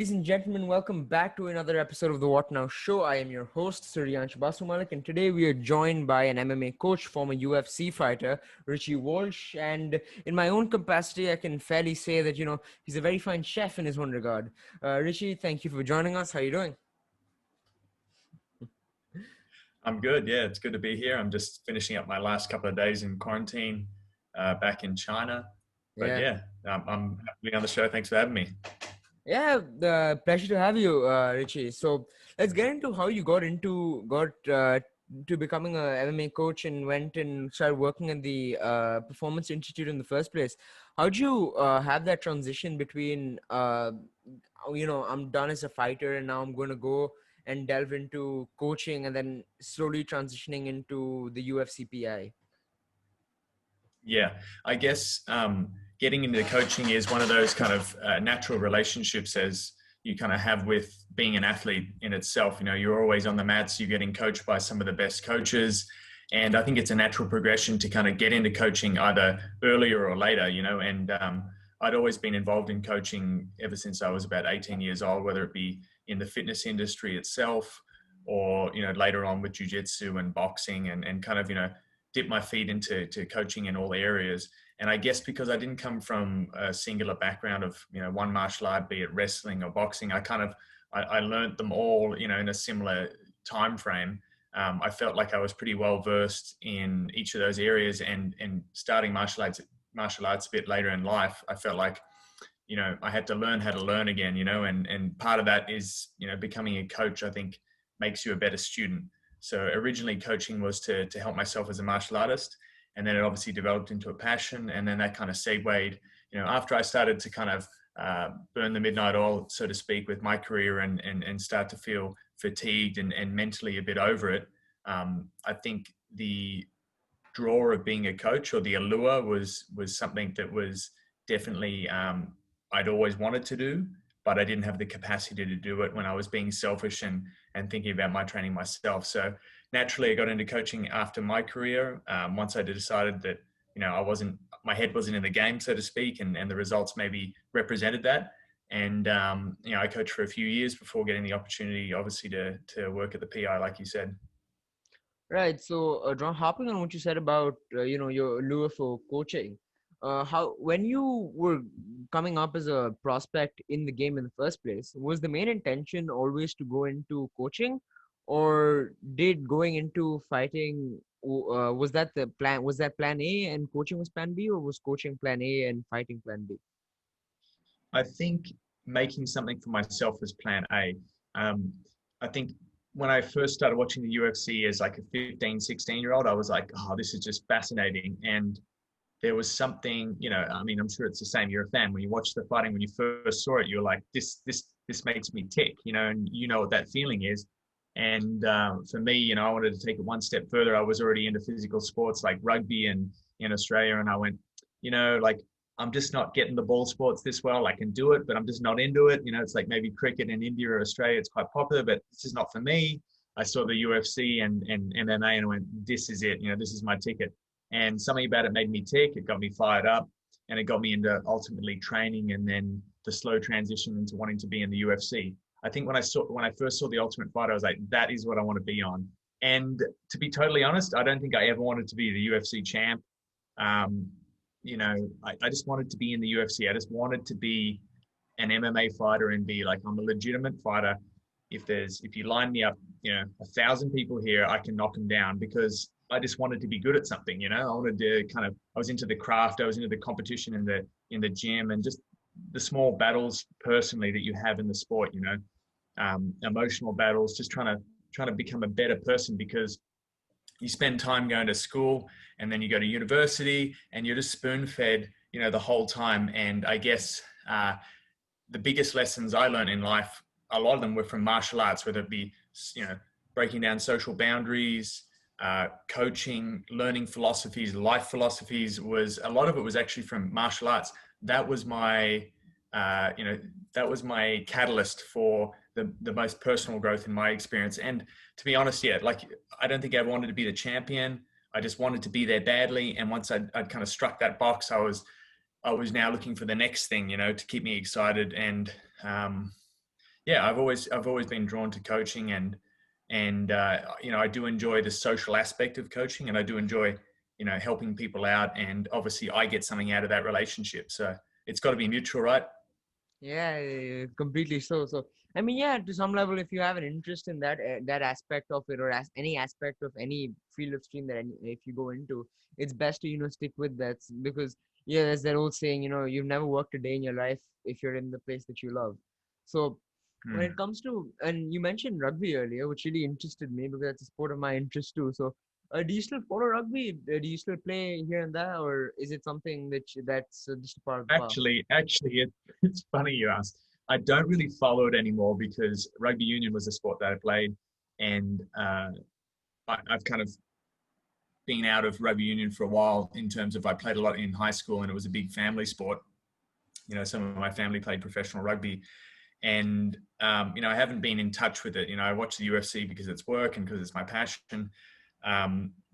ladies and gentlemen, welcome back to another episode of the What Now Show. I am your host, Suryansh Basumalik, and today we are joined by an MMA coach, former UFC fighter, Richy Walsh. And in my own capacity, I can fairly say that, he's a very fine chef in his own regard. Richy, thank you for joining us. How are you doing? I'm good. Yeah, it's good to be here. I'm just finishing up my last couple of days in quarantine back in China. But Yeah. I'm happy to be on the show. Thanks for having me. Yeah, the pleasure to have you, Richy. So let's get into how you got to becoming a MMA coach and went and started working at the Performance Institute in the first place. How'd you have that transition between, I'm done as a fighter and now I'm going to go and delve into coaching and then slowly transitioning into the UFC PI? Yeah, I guess getting into coaching is one of those kind of natural relationships as you kind of have with being an athlete in itself. You know, you're always on the mats, you're getting coached by some of the best coaches. And I think it's a natural progression to kind of get into coaching either earlier or later, and I'd always been involved in coaching ever since I was about 18 years old, whether it be in the fitness industry itself or, later on with jiu-jitsu and boxing and kind of, dip my feet into coaching in all areas. And I guess because I didn't come from a singular background of, one martial art, be it wrestling or boxing, I learned them all, in a similar time frame. I felt like I was pretty well versed in each of those areas, and starting martial arts a bit later in life, I felt like, I had to learn how to learn again, and part of that is, becoming a coach, I think makes you a better student. So originally coaching was to help myself as a martial artist, and then it obviously developed into a passion. And then that kind of segued, after I started to kind of burn the midnight oil, so to speak, with my career and start to feel fatigued and mentally a bit over it. I think the draw of being a coach, or the allure, was something that was definitely I'd always wanted to do, but I didn't have the capacity to do it when I was being selfish and thinking about my training myself. So naturally I got into coaching after my career. Once I decided that, my head wasn't in the game, so to speak, and the results maybe represented that. And, I coached for a few years before getting the opportunity, obviously, to work at the PI, like you said. Right. So, John, hopping on what you said about your lure for coaching, how when you were coming up as a prospect in the game in the first place, was the main intention always to go into coaching, or did going into fighting was that the plan? Was that plan A and coaching was plan B, or was coaching plan A and fighting plan B? I think making something for myself was plan A. I think when I first started watching the UFC as like a 15, 16-year-old, I was like, oh, this is just fascinating. And there was something, I'm sure it's the same. You're a fan. When you watch the fighting, when you first saw it, you're like, this makes me tick, and you know what that feeling is. And for me, I wanted to take it one step further. I was already into physical sports like rugby and in Australia. And I went, like, I'm just not getting the ball sports this well. I can do it, but I'm just not into it. It's like maybe cricket in India or Australia, it's quite popular, but this is not for me. I saw the UFC and MMA and I went, this is it. This is my ticket. And something about it made me tick. It got me fired up, and it got me into ultimately training, and then the slow transition into wanting to be in the UFC. I think when I first saw The Ultimate Fighter, I was like, that is what I want to be on. And to be totally honest, I don't think I ever wanted to be the UFC champ. I just wanted to be in the UFC. I just wanted to be an MMA fighter and be like, I'm a legitimate fighter. If you line me up, 1,000 people here, I can knock them down, because I just wanted to be good at something. I wanted to I was into the craft. I was into the competition in the gym, and just the small battles personally that you have in the sport, emotional battles, just trying to become a better person, because you spend time going to school and then you go to university and you're just spoon-fed, the whole time. And I guess the biggest lessons I learned in life, a lot of them were from martial arts, whether it be, breaking down social boundaries, coaching, learning philosophies, life philosophies. A lot of it was actually from martial arts. That was my, that was my catalyst for the most personal growth in my experience. And to be honest, I don't think I wanted to be the champion. I just wanted to be there badly. And once I'd kind of struck that box, I was now looking for the next thing, to keep me excited. And yeah, I've always been drawn to coaching, and you know, I do enjoy the social aspect of coaching, and I do enjoy, you know, helping people out, and obviously I get something out of that relationship. So it's got to be mutual, right? Yeah, completely so. So, I mean, yeah, to some level, if you have an interest in that aspect of it, or as any aspect of any field of stream that if you go into, it's best to stick with that because yeah, there's that old saying, you've never worked a day in your life if you're in the place that you love. So, when it Mm. comes to, and you mentioned rugby earlier, which really interested me because that's a sport of my interest too. So, do you still follow rugby? Do you still play here and there, or is it something that's just a part of the past? Actually, it's funny you asked. I don't really follow it anymore because rugby union was a sport that I played, and I've kind of been out of rugby union for a while. In terms of, I played a lot in high school, and it was a big family sport. You know, some of my family played professional rugby, and you know, I haven't been in touch with it. You know, I watch the UFC because it's work and because it's my passion.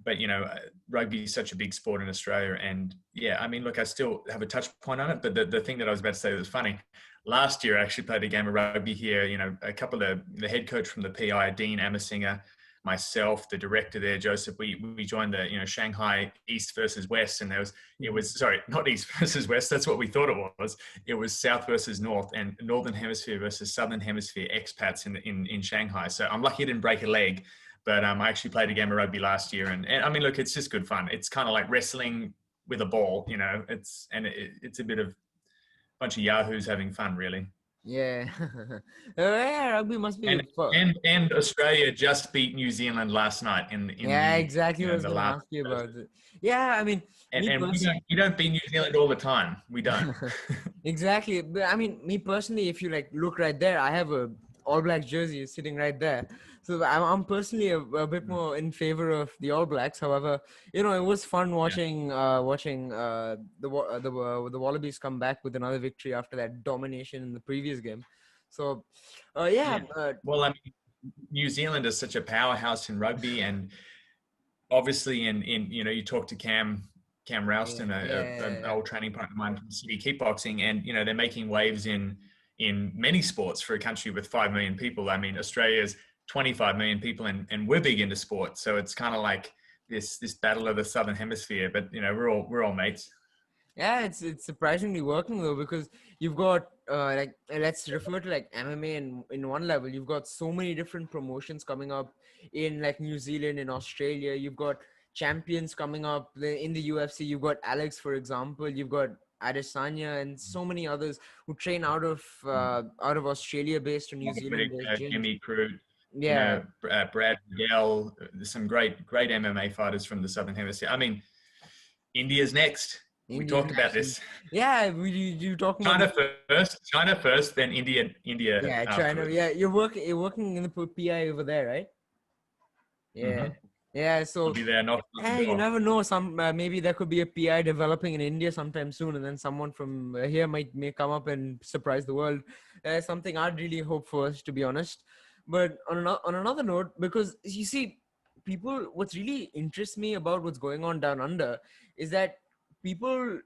But you know, rugby is such a big sport in Australia, and yeah, I mean, look, I still have a touch point on it. But the thing that I was about to say that was funny, last year I actually played a game of rugby here. You know, a couple of the head coach from the PI, Dean Amersinger, myself, the director there, Joseph. We joined the, you know, Shanghai East versus West, and it was, sorry, not East versus West. That's what we thought it was. It was South versus North, and Northern Hemisphere versus Southern Hemisphere expats in Shanghai. So I'm lucky I didn't break a leg. But I actually played a game of rugby last year, and I mean, look, it's just good fun. It's kind of like wrestling with a ball, you know. It's a bit of a bunch of yahoos having fun, really. Yeah. Yeah, rugby must be And fun. and Australia just beat New Zealand last night in Yeah, the, exactly you what I know, was the gonna last. ask you about it. Yeah, I mean, me And personally. we don't beat New Zealand all the time. We don't. Exactly. But I mean, me personally, if you like look right there, I have a All Blacks jersey sitting right there. So I'm personally a bit Mm, more in favor of the All Blacks. However, it was fun yeah, watching the Wallabies come back with another victory after that domination in the previous game. So, yeah, yeah. Well, I mean, New Zealand is such a powerhouse in rugby, and obviously in you know, you talk to Cam yeah, Rouston, an yeah. old training partner of mine from City Kickboxing, and you know, they're making waves in many sports for a country with 5 million people. I mean, Australia's 25 million people, and we're big into sport, so it's kind of like this battle of the southern hemisphere. But you know, we're all mates. Yeah, it's surprisingly working though because you've got like let's refer to like MMA in one level. You've got so many different promotions coming up in like New Zealand and Australia. You've got champions coming up in the UFC. You've got Alex, for example. You've got Adesanya and so many others who train out of Australia based or New Robert Zealand based Whittaker, gyms. Jimmy Crute, you Yeah, know, Brad Miguel, some great MMA fighters from the southern hemisphere. I mean, India's next. We India's talked about next. this. Yeah, you talking about China first, then India yeah, China. afterwards. Yeah, you're working in the PI over there, right? Yeah, Hmm. yeah. I'll So, be there knocking on the you door. never know. Maybe there could be a PI developing in India sometime soon, and then someone from here may come up and surprise the world. Something I'd really hope for, to be honest. But on another note, because you see, what's really interests me about what's going on down under is that people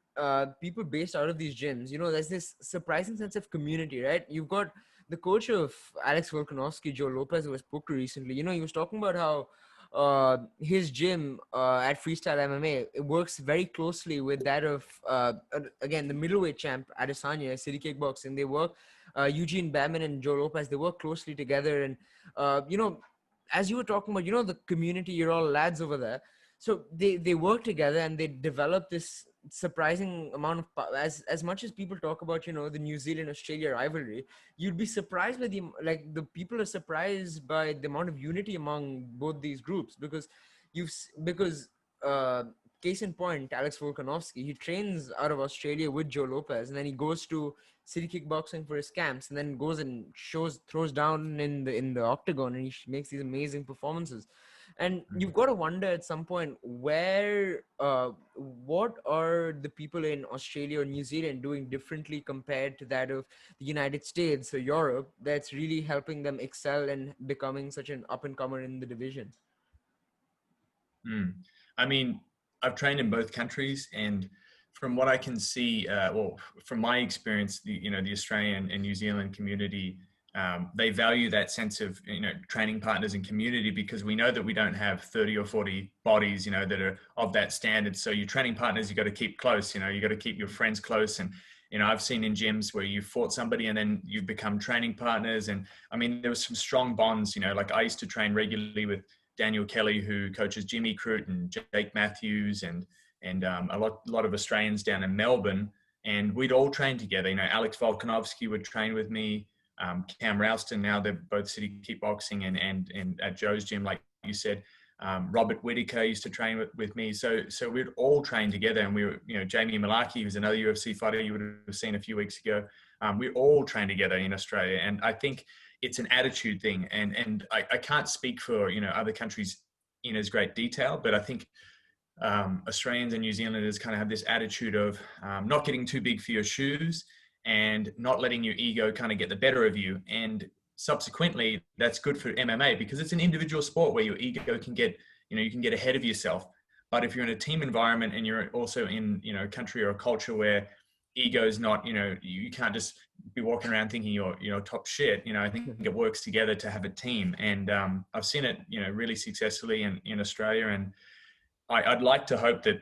based out of these gyms, there's this surprising sense of community, right? You've got the coach of Alex Volkanovski, Joe Lopez, who I spoke to recently. He was talking about how his gym at Freestyle MMA, it works very closely with that of again the middleweight champ Adesanya, City Kickboxing. They work Eugene Bamin and Joe Lopez. They work closely together, and as you were talking about, the community. You're all lads over there, so they work together and they develop this surprising amount of as much as people talk about the New Zealand Australia rivalry. You'd be surprised by the people are surprised by the amount of unity among both these groups because uh case in point, Alex Volkanovski, he trains out of Australia with Joe Lopez, and then he goes to City Kickboxing for his camps, and then goes and throws down in the octagon, and he makes these amazing performances. And you've got to wonder at some point what are the people in Australia or New Zealand doing differently compared to that of the United States or Europe that's really helping them excel and becoming such an up and comer in the division. Mm. I mean, I've trained in both countries, and from what I can see, well, from my experience, the Australian and New Zealand community they value that sense of, training partners and community, because we know that we don't have 30 or 40 bodies, that are of that standard. So your training partners, you got to keep close, you got to keep your friends close. And, I've seen in gyms where you fought somebody and then you become training partners. And I mean, there was some strong bonds, like I used to train regularly with Daniel Kelly, who coaches Jimmy Crute and Jake Matthews and a lot of Australians down in Melbourne. And we'd all train together. Alex Volkanovski would train with me. Cam Rouston, now they're both City Kickboxing and at Joe's gym, like you said. Robert Whitaker used to train with me. So we'd all train together, and we were, Jamie Malaki, who's another UFC fighter you would have seen a few weeks ago. We all train together in Australia. And I think it's an attitude thing. And I can't speak for, other countries in as great detail, but I think Australians and New Zealanders kind of have this attitude of not getting too big for your shoes and not letting your ego kind of get the better of you. And subsequently, that's good for MMA because it's an individual sport where your ego can get, you can get ahead of yourself. But if you're in a team environment and you're also in, a country or a culture where ego is not, you can't just be walking around thinking you're top shit. I think it works together to have a team. And I've seen it, really successfully in Australia. And I'd like to hope that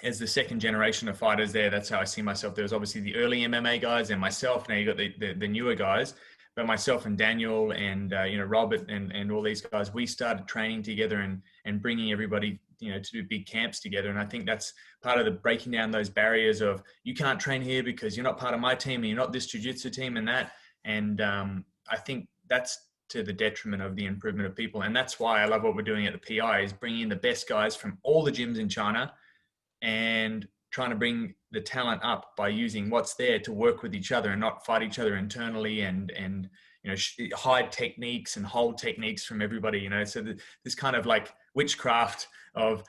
as the second generation of fighters there, that's how I see myself. There was obviously the early MMA guys and myself. Now you got the newer guys, but myself and Daniel and Robert and all these guys, we started training together and bringing everybody to do big camps together. And I think that's part of the breaking down those barriers of you can't train here because you're not part of my team and you're not this jiu-jitsu team and that. And I think that's to the detriment of the improvement of people. And that's why I love what we're doing at the PI is bringing in the best guys from all the gyms in China and trying to bring the talent up by using what's there to work with each other and not fight each other internally and hide techniques and hold techniques from everybody, so this kind of like witchcraft of,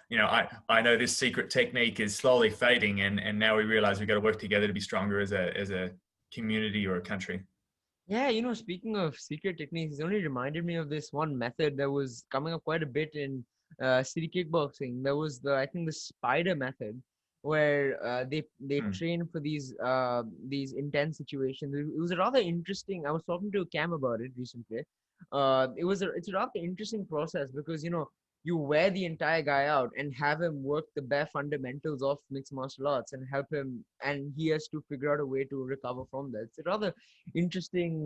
I know this secret technique is slowly fading and now we realize we've got to work together to be stronger as a community or a country. Yeah, speaking of secret techniques, it only reminded me of this one method that was coming up quite a bit in city kickboxing. There was I think the spider method, where they train for these intense situations. It was a rather interesting. I was talking to Cam about it recently. It's a rather interesting process because you wear the entire guy out and have him work the bare fundamentals of mixed martial arts and help him, and he has to figure out a way to recover from that. It's a rather interesting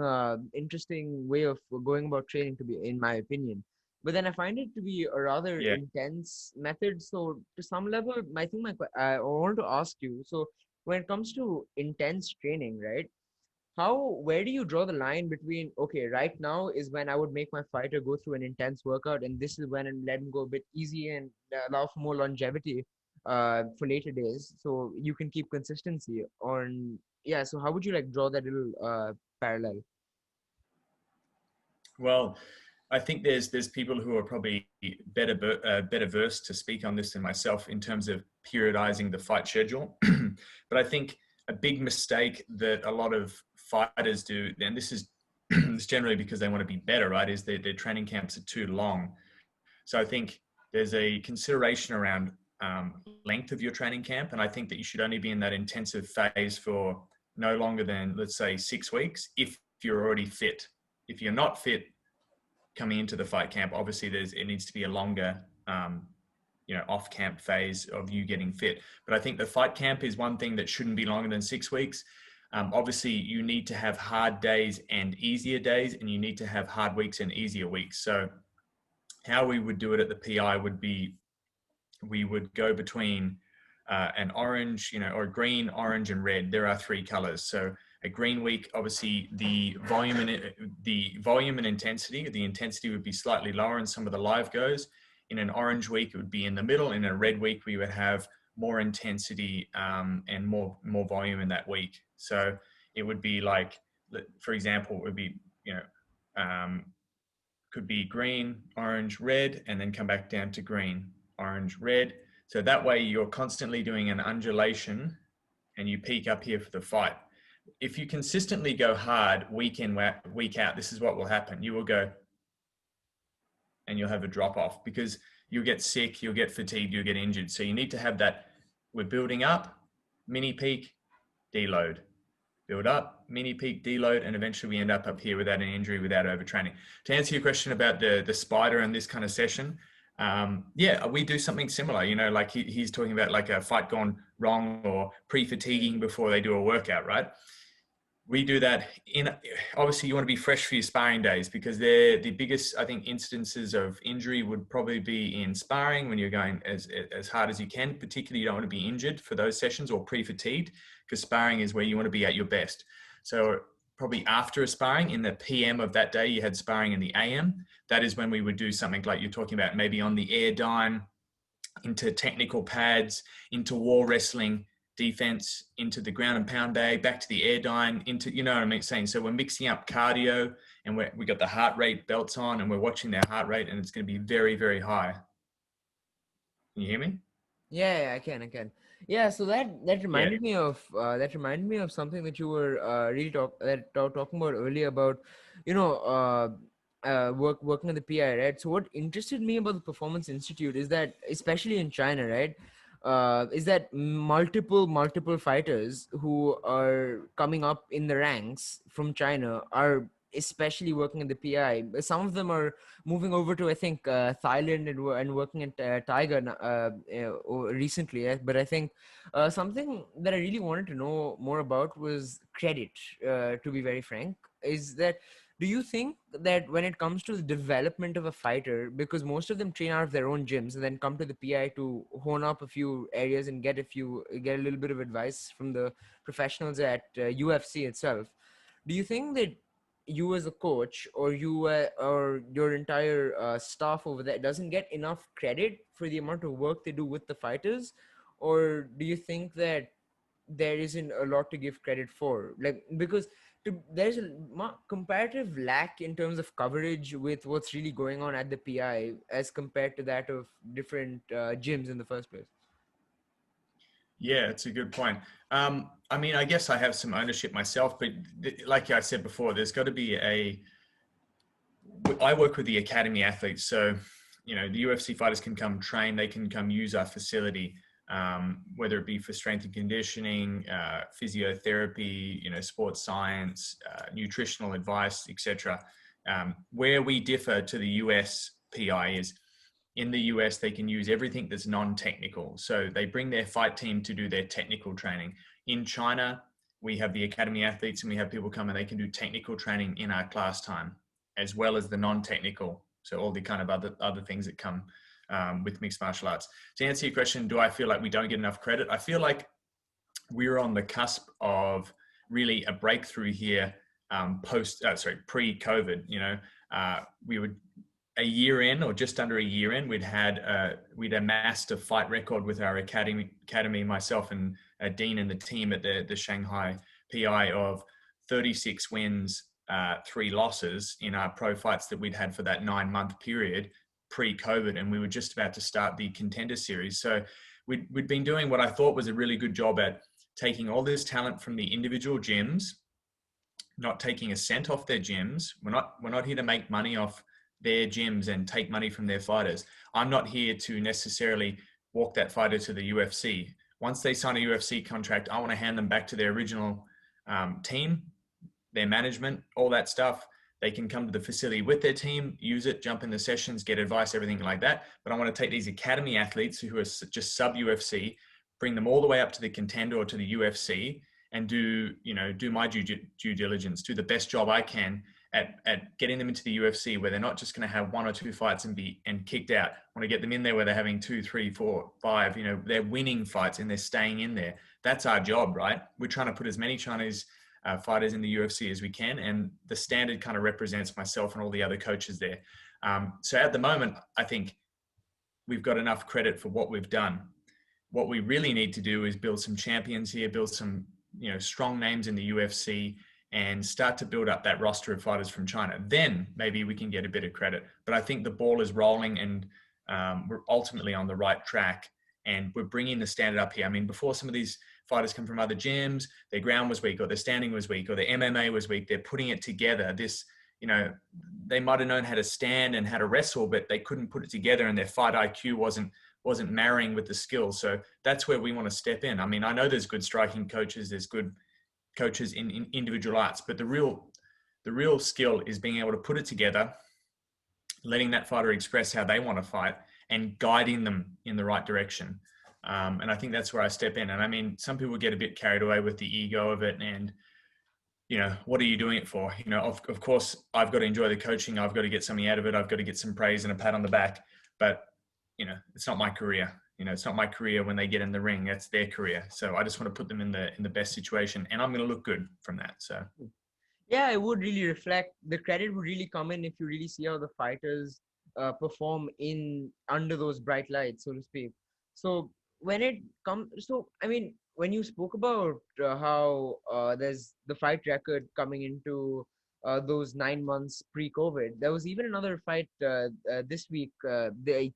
way of going about training, to be, in my opinion. But then I find it to be a rather intense method. So to some level, I think I want to ask you. So when it comes to intense training, right? Where do you draw the line between, okay, right now is when I would make my fighter go through an intense workout, and this is when I let him go a bit easy and allow for more longevity for later days, so you can keep consistency on. Yeah, so how would you draw that little parallel? Well, I think there's people who are probably better versed to speak on this than myself in terms of periodizing the fight schedule. But I think a big mistake that a lot of fighters do, and this is it's generally because they want to be better, right, is their training camps are too long. So I think there's a consideration around length of your training camp, and I think that you should only be in that intensive phase for no longer than, let's say, 6 weeks if you're already fit. If you're not fit coming into the fight camp, obviously it needs to be a longer off camp phase of you getting fit. But I think the fight camp is one thing that shouldn't be longer than 6 weeks. Obviously you need to have hard days and easier days, and you need to have hard weeks and easier weeks. So how we would do it at the PI would be, we would go between an orange, or green, orange, and red. There are 3 colors. So a green week, obviously the volume and intensity, the intensity would be slightly lower in some of the live goes. In an orange week, it would be in the middle. In a red week, we would have more intensity and more volume in that week. So it would be like, for example, it would be, could be green, orange, red, and then come back down to green, orange, red. So that way you're constantly doing an undulation and you peak up here for the fight. If you consistently go hard week in, week out, this is what will happen. You will go and you'll have a drop off because you'll get sick, you'll get fatigued, you'll get injured. So you need to have that, we're building up, mini peak, deload. build up, mini peak, deload, and eventually we end up here without an injury, without overtraining. To answer your question about the spider and this kind of session, yeah, we do something similar. You know, like he's talking about like a fight gone wrong or pre-fatiguing before they do a workout, right? We do that in, obviously you want to be fresh for your sparring days, because they're the biggest, I think, instances of injury would probably be in sparring when you're going as hard as you can. Particularly, you don't want to be injured for those sessions or pre-fatigued, because sparring is where you want to be at your best. So probably after a sparring in the PM of that day, you had sparring in the AM. That is when we would do something like you're talking about, maybe on the air dyne, into technical pads, into wall wrestling, defense, into the ground and pound bag, back to the air dyne, into, you know what I'm saying? So we're mixing up cardio, and we got the heart rate belts on, and we're watching their heart rate, and it's going to be very, very high. Can you hear me? Yeah, I can. Yeah, so that Yeah. reminded me of something that you were really talking about earlier about, working at the PI, right? So what interested me about the Performance Institute is that, especially in China, right, is that multiple fighters who are coming up in the ranks from China are especially working at the PI. Some of them are moving over to, I think, Thailand, and working at Tiger recently. But I think something that I really wanted to know more about was credit. To be very frank, is that, do you think that when it comes to the development of a fighter, because most of them train out of their own gyms and then come to the PI to hone up a few areas and get a little bit of advice from the professionals at UFC itself, do you think that you as a coach, or or your entire staff over there, doesn't get enough credit for the amount of work they do with the fighters? Or do you think that there isn't a lot to give credit for, like, because there's a comparative lack in terms of coverage with what's really going on at the PI as compared to that of different gyms in the first place? Yeah, it's a good point. I mean, I guess I have some ownership myself, but like I said before, there's got to be I work with the academy athletes. So, you know, the UFC fighters can come train, they can come use our facility, whether it be for strength and conditioning, physiotherapy, you know, sports science, nutritional advice, etc. Where we differ to the US PI is, in the US, they can use everything that's non-technical. So they bring their fight team to do their technical training. In China, we have the academy athletes, and we have people come and they can do technical training in our class time, as well as the non-technical. So all the kind of other things that come with mixed martial arts. To answer your question, do I feel like we don't get enough credit? I feel like we're on the cusp of really a breakthrough here, pre-COVID. You know, we would, a year in, or just under a year in, we'd amassed a fight record with our academy, myself and Dean and the team at the Shanghai PI, of 36 wins, 3 losses in our pro fights that we'd had for that 9-month period pre-COVID, and we were just about to start the Contender Series. So we'd been doing what I thought was a really good job at taking all this talent from the individual gyms, not taking a cent off their gyms. We're not here to make money off their gyms and take money from their fighters. I'm not here to necessarily walk that fighter to the UFC. Once they sign a UFC contract, I want to hand them back to their original team, their management, all that stuff. They can come to the facility with their team, use it, jump in the sessions, get advice, everything like that. But I want to take these academy athletes who are just sub UFC, bring them all the way up to the Contender or to the UFC, and do my due diligence, do the best job I can at getting them into the UFC, where they're not just going to have 1 or 2 fights and kicked out. I want to get them in there where they're having 2, 3, 4, 5. You know, they're winning fights and they're staying in there. That's our job, right? We're trying to put as many Chinese fighters in the UFC as we can, and the standard kind of represents myself and all the other coaches there. So at the moment, I think we've got enough credit for what we've done. What we really need to do is build some champions here, build some, you know, strong names in the UFC, and start to build up that roster of fighters from China. Then maybe we can get a bit of credit. But I think the ball is rolling, and we're ultimately on the right track, and we're bringing the standard up here. I mean, before, some of these fighters come from other gyms, their ground was weak, or their standing was weak, or their MMA was weak. They're putting it together. This, you know, they might have known how to stand and how to wrestle, but they couldn't put it together, and their fight IQ wasn't marrying with the skills. So that's where we want to step in. I mean, I know there's good striking coaches, there's good coaches in individual arts, but the real skill is being able to put it together, letting that fighter express how they want to fight, and guiding them in the right direction. And I think that's where I step in. And I mean, some people get a bit carried away with the ego of it, and what are you doing it for? Of course, I've got to enjoy the coaching. I've got to get something out of it. I've got to get some praise and a pat on the back. But it's not my career. It's not my career when they get in the ring. That's their career. So I just want to put them in the best situation, and I'm going to look good from that. So Yeah, it would really reflect, the credit would really come in if you really see how the fighters perform in under those bright lights, so to speak. So when it comes, so I mean, when you spoke about how there's the fight record coming into those 9 months pre-COVID, there was even another fight this week,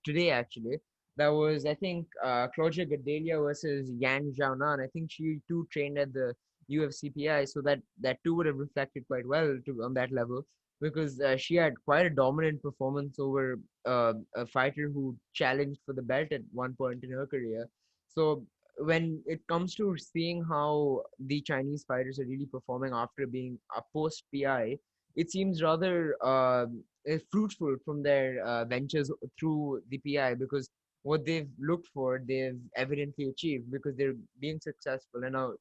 today actually. That was, I think, Claudia Gadelha versus Yan Xiaonan. I think she too trained at the UFC PI, so that too would have reflected quite well to on that level, because she had quite a dominant performance over a fighter who challenged for the belt at one point in her career. So when it comes to seeing how the Chinese fighters are really performing after being a post PI, it seems rather fruitful from their ventures through the PI, because what they've looked for, they've evidently achieved because they're being successful. And now,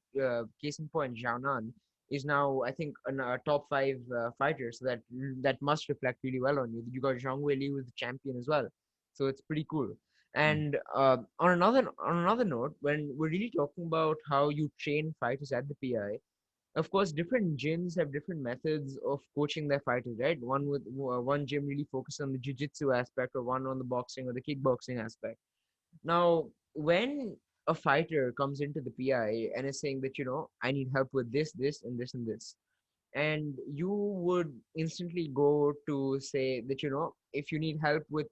case in point, Zhao Nan is now, I think, a top five fighter. So that must reflect really well on you. You got Zhang Weili, who's the champion as well. So it's pretty cool. And on another note, when we're really talking about how you train fighters at the PI, of course, different gyms have different methods of coaching their fighters, right? One gym really focuses on the jiu-jitsu aspect, or one on the boxing or the kickboxing aspect. Now, when a fighter comes into the PI and is saying that, I need help with this, and this, and this, and you would instantly go to say that, if you need help with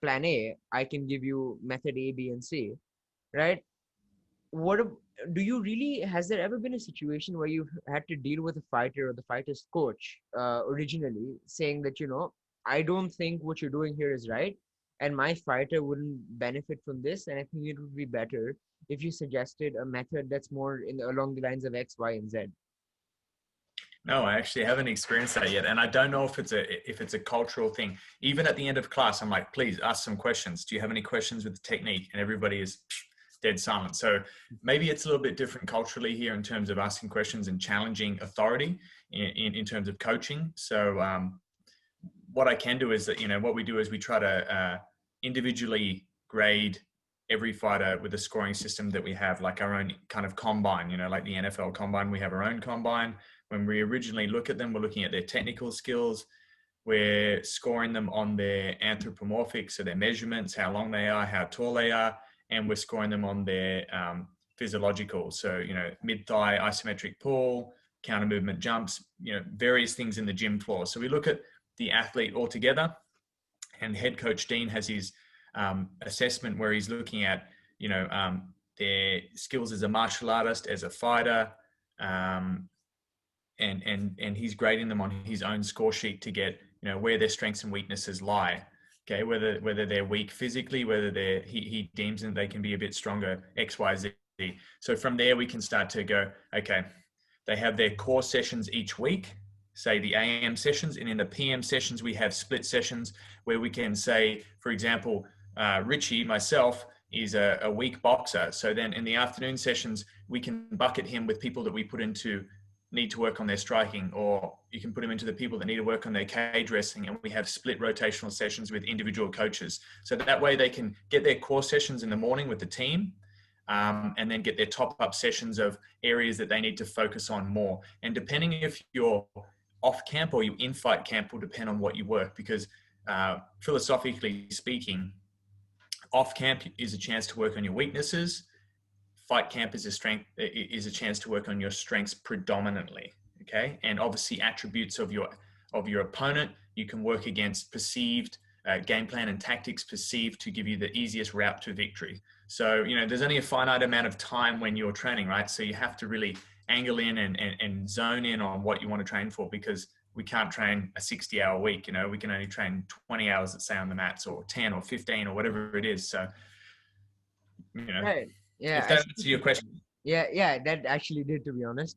plan A, I can give you method A, B, and C, right? what ab- do you really, has there ever been a situation where you've had to deal with a fighter or the fighter's coach originally saying that, I don't think what you're doing here is right, and my fighter wouldn't benefit from this, and I think it would be better if you suggested a method that's more along the lines of X, Y, and Z? no, I actually haven't experienced that yet, and I don't know if it's a cultural thing. Even at the end of class, I'm like, please ask some questions. Do you have any questions with the technique? And everybody is dead silent. So maybe it's a little bit different culturally here in terms of asking questions and challenging authority in terms of coaching. So what I can do is that, what we do is we try to individually grade every fighter with a scoring system that we have, like our own kind of combine, like the NFL combine. We have our own combine. When we originally look at them, we're looking at their technical skills. We're scoring them on their anthropomorphic, so their measurements, how long they are, how tall they are, and we're scoring them on their physiological. So, mid-thigh isometric pull, counter movement jumps, various things in the gym floor. So we look at the athlete altogether, and head coach Dean has his assessment where he's looking at, their skills as a martial artist, as a fighter, and he's grading them on his own score sheet to get, where their strengths and weaknesses lie. Okay, whether they're weak physically, whether he deems that they can be a bit stronger, X, Y, Z. So from there we can start to go, okay, they have their core sessions each week, say the AM sessions, and in the PM sessions we have split sessions where we can say, for example, Richy, myself, is a weak boxer. So then in the afternoon sessions, we can bucket him with people that we need to work on their striking, or you can put him into the people that need to work on their cage wrestling, and we have split rotational sessions with individual coaches. So that way they can get their core sessions in the morning with the team, and then get their top-up sessions of areas that they need to focus on more. And depending if you're off camp or you in-fight camp will depend on what you work, because philosophically speaking, off camp is a chance to work on your weaknesses. Fight camp is a chance to work on your strengths predominantly. Okay, and obviously attributes of your opponent. You can work against perceived game plan and tactics perceived to give you the easiest route to victory. So there's only a finite amount of time when you're training, right? So you have to really angle in and zone in on what you want to train for, because we can't train a 60-hour week. We can only train 20 hours, let's say, on the mats, or 10 or 15 or whatever it is. So Right. Yeah, if I that see answers what your you're question. saying. Yeah, that actually did, to be honest.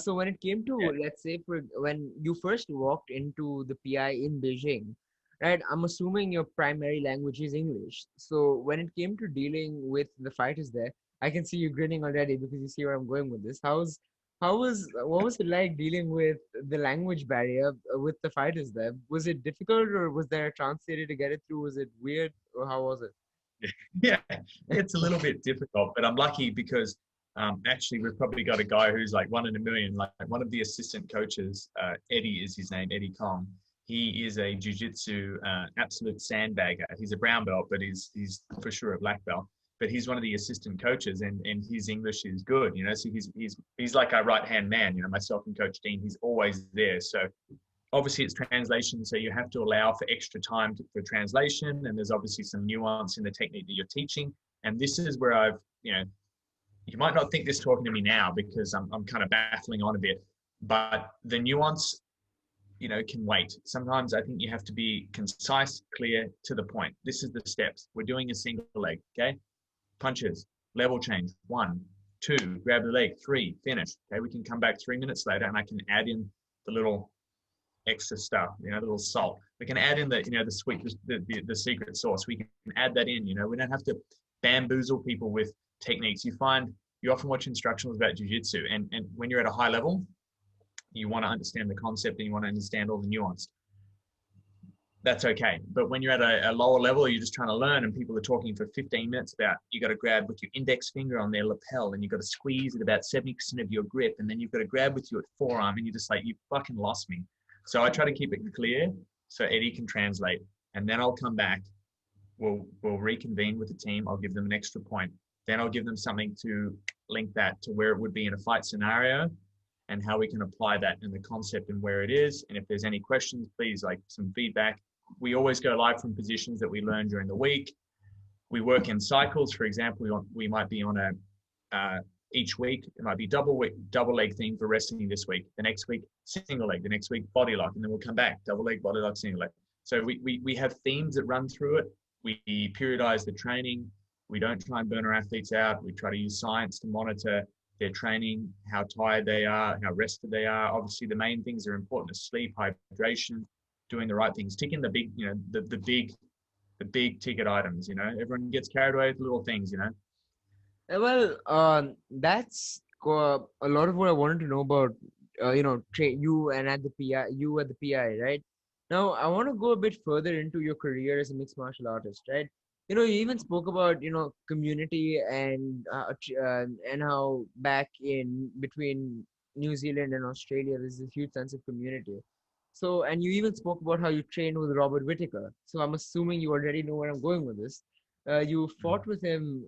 So when it came Yeah. to, let's say, when you first walked into the PI in Beijing, right? I'm assuming your primary language is English. So when it came to dealing with the fighters there, I can see you grinning already because you see where I'm going with this. What was it like dealing with the language barrier with the fighters there? Was it difficult, or was there a translator to get it through? Was it weird, or how was Yeah, it's a little bit difficult, but I'm lucky because actually we've probably got a guy who's like one in a million. Like one of the assistant coaches, Eddie is his name, Eddie Kong. He is a jiu-jitsu absolute sandbagger. He's a brown belt, but he's for sure a black belt. But he's one of the assistant coaches, and his English is good. You know, so he's like our right hand man. You know, myself and Coach Dean. He's always there. So obviously it's translation, so you have to allow for extra time for translation, and there's obviously some nuance in the technique that you're teaching. And this is where I've, you know, you might not think this talking to me now because I'm kind of baffling on a bit, but the nuance, you know, can wait. Sometimes I think you have to be concise, clear, to the point. This is the steps. We're doing a single leg, okay? Punches, level change, 1, 2, grab the leg, 3, finish. Okay, we can come back 3 minutes later and I can add in the little extra stuff, you know, the little salt. We can add in the, you know, the sweet, the secret sauce. We can add that in, you know, we don't have to bamboozle people with techniques. You often watch instructionals about jiu-jitsu, and when you're at a high level, you want to understand the concept and you want to understand all the nuance. That's okay. But when you're at a lower level, you're just trying to learn, and people are talking for 15 minutes about you got to grab with your index finger on their lapel, and you've got to squeeze at about 70% of your grip, and then you've got to grab with your forearm, and you're just like, you fucking lost me. So I try to keep it clear so Eddie can translate, and then I'll come back. We'll reconvene with the team. I'll give them an extra point. Then I'll give them something to link that to where it would be in a fight scenario, and how we can apply that in the concept and where it is. And if there's any questions, please, like some feedback. We always go live from positions that we learn during the week. We work in cycles. For example, we might be on each week, it might be double leg thing for resting this week. The next week, single leg. The next week, body lock. And then we'll come back, double leg, body lock, single leg. So we have themes that run through it. We periodize the training. We don't try and burn our athletes out. We try to use science to monitor their training, how tired they are, how rested they are. Obviously, the main things that are important are sleep, hydration, doing the right things, ticking the big, you know, the big ticket items. You know, everyone gets carried away with little things. You know. Well, that's a lot of what I wanted to know about, you and at the PI, you at the PI, right? Now, I want to go a bit further into your career as a mixed martial artist, right? You even spoke about, community and how back in between New Zealand and Australia, there's a huge sense of community. So, and you even spoke about how you trained with Robert Whittaker. So I'm assuming you already know where I'm going with this. You fought with him.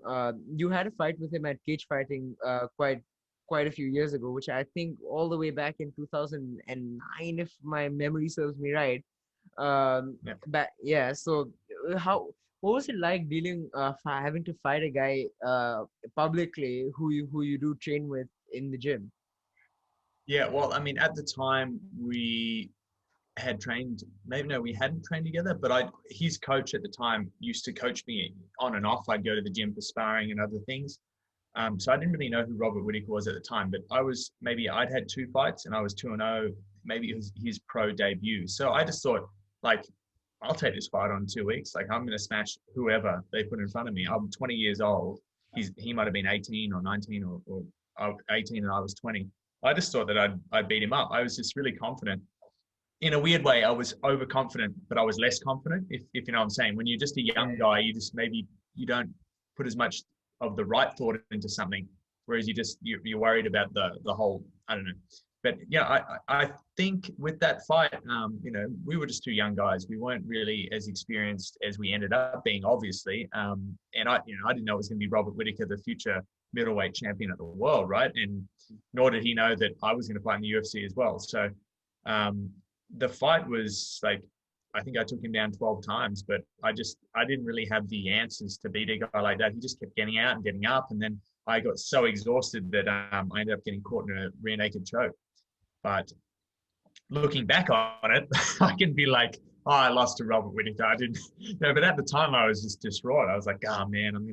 You had a fight with him at cage fighting quite a few years ago, which I think all the way back in 2009, if my memory serves me right. Yeah. Back yeah. So how what was it like having to fight a guy publicly who you do train with in the gym? Yeah. Well, I mean, at the time we had trained, maybe no, we hadn't trained together, but his coach at the time used to coach me on and off. I'd go to the gym for sparring and other things. So I didn't really know who Robert Whittaker was at the time, but I'd had 2 fights and I was 2-0. Maybe it was his pro debut. So I just thought, like, I'll take this fight on 2 weeks. Like, I'm going to smash whoever they put in front of me. I'm 20 years old. He might have been 18 or 19 or 18 and I was 20. I just thought that I'd beat him up. I was just really confident. In a weird way, I was overconfident, but I was less confident. If you know what I'm saying. When you're just a young guy, you just maybe you don't put as much of the right thought into something, whereas you're worried about the whole. I don't know. But yeah, I think with that fight, we were just 2 young guys. We weren't really as experienced as we ended up being, obviously. And I didn't know it was going to be Robert Whittaker, the future middleweight champion of the world, right? And nor did he know that I was going to fight in the UFC as well. So the fight was like, I think I took him down 12 times, but I didn't really have the answers to beat a guy like that. He just kept getting out and getting up. And then I got so exhausted that I ended up getting caught in a rear naked choke. But looking back on it, I can be like, oh, I lost to Robert Whittaker. I didn't, no, but at the time I was just distraught. I was like, oh man, I'm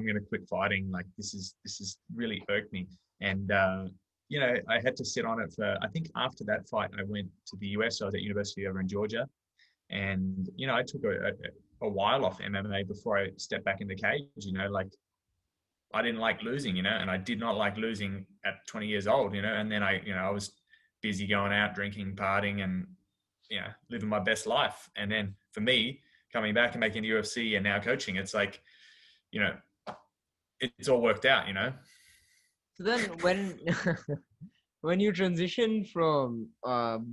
gonna quit fighting. Like this is really irked me. And you know, I had to sit on it for, I think after that fight, I went to the US. I was at university over in Georgia. And, you know, I took a while off MMA before I stepped back in the cage, you know, like I didn't like losing, you know, and I did not like losing at 20 years old, you know, and then I was busy going out, drinking, partying and, you know, living my best life. And then for me, coming back and making the UFC and now coaching, it's like, you know, it's all worked out, you know. So then when when you transition from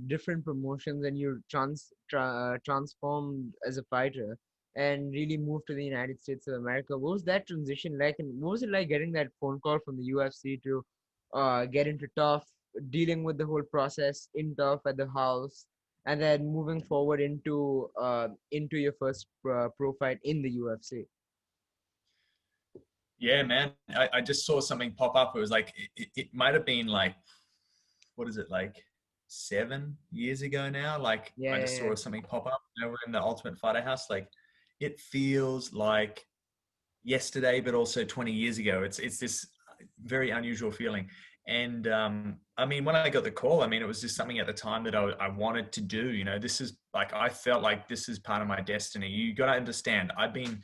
different promotions and you transformed as a fighter and really moved to the United States of America, what was that transition like, and what was it like getting that phone call from the UFC to get into tough, dealing with the whole process in tough at the house, and then moving forward into your first pro fight in the UFC? Yeah, man. I just saw something pop up. It was like, it might have been like, what is it, like 7 years ago now? Like Yeah, I yeah, just yeah. saw something pop up over in the Ultimate Fighter House. Like it feels like yesterday, but also 20 years ago. It's this very unusual feeling. And I mean, when I got the call, I mean, it was just something at the time that I wanted to do. You know, this is like, I felt like this is part of my destiny. You got to understand, I've been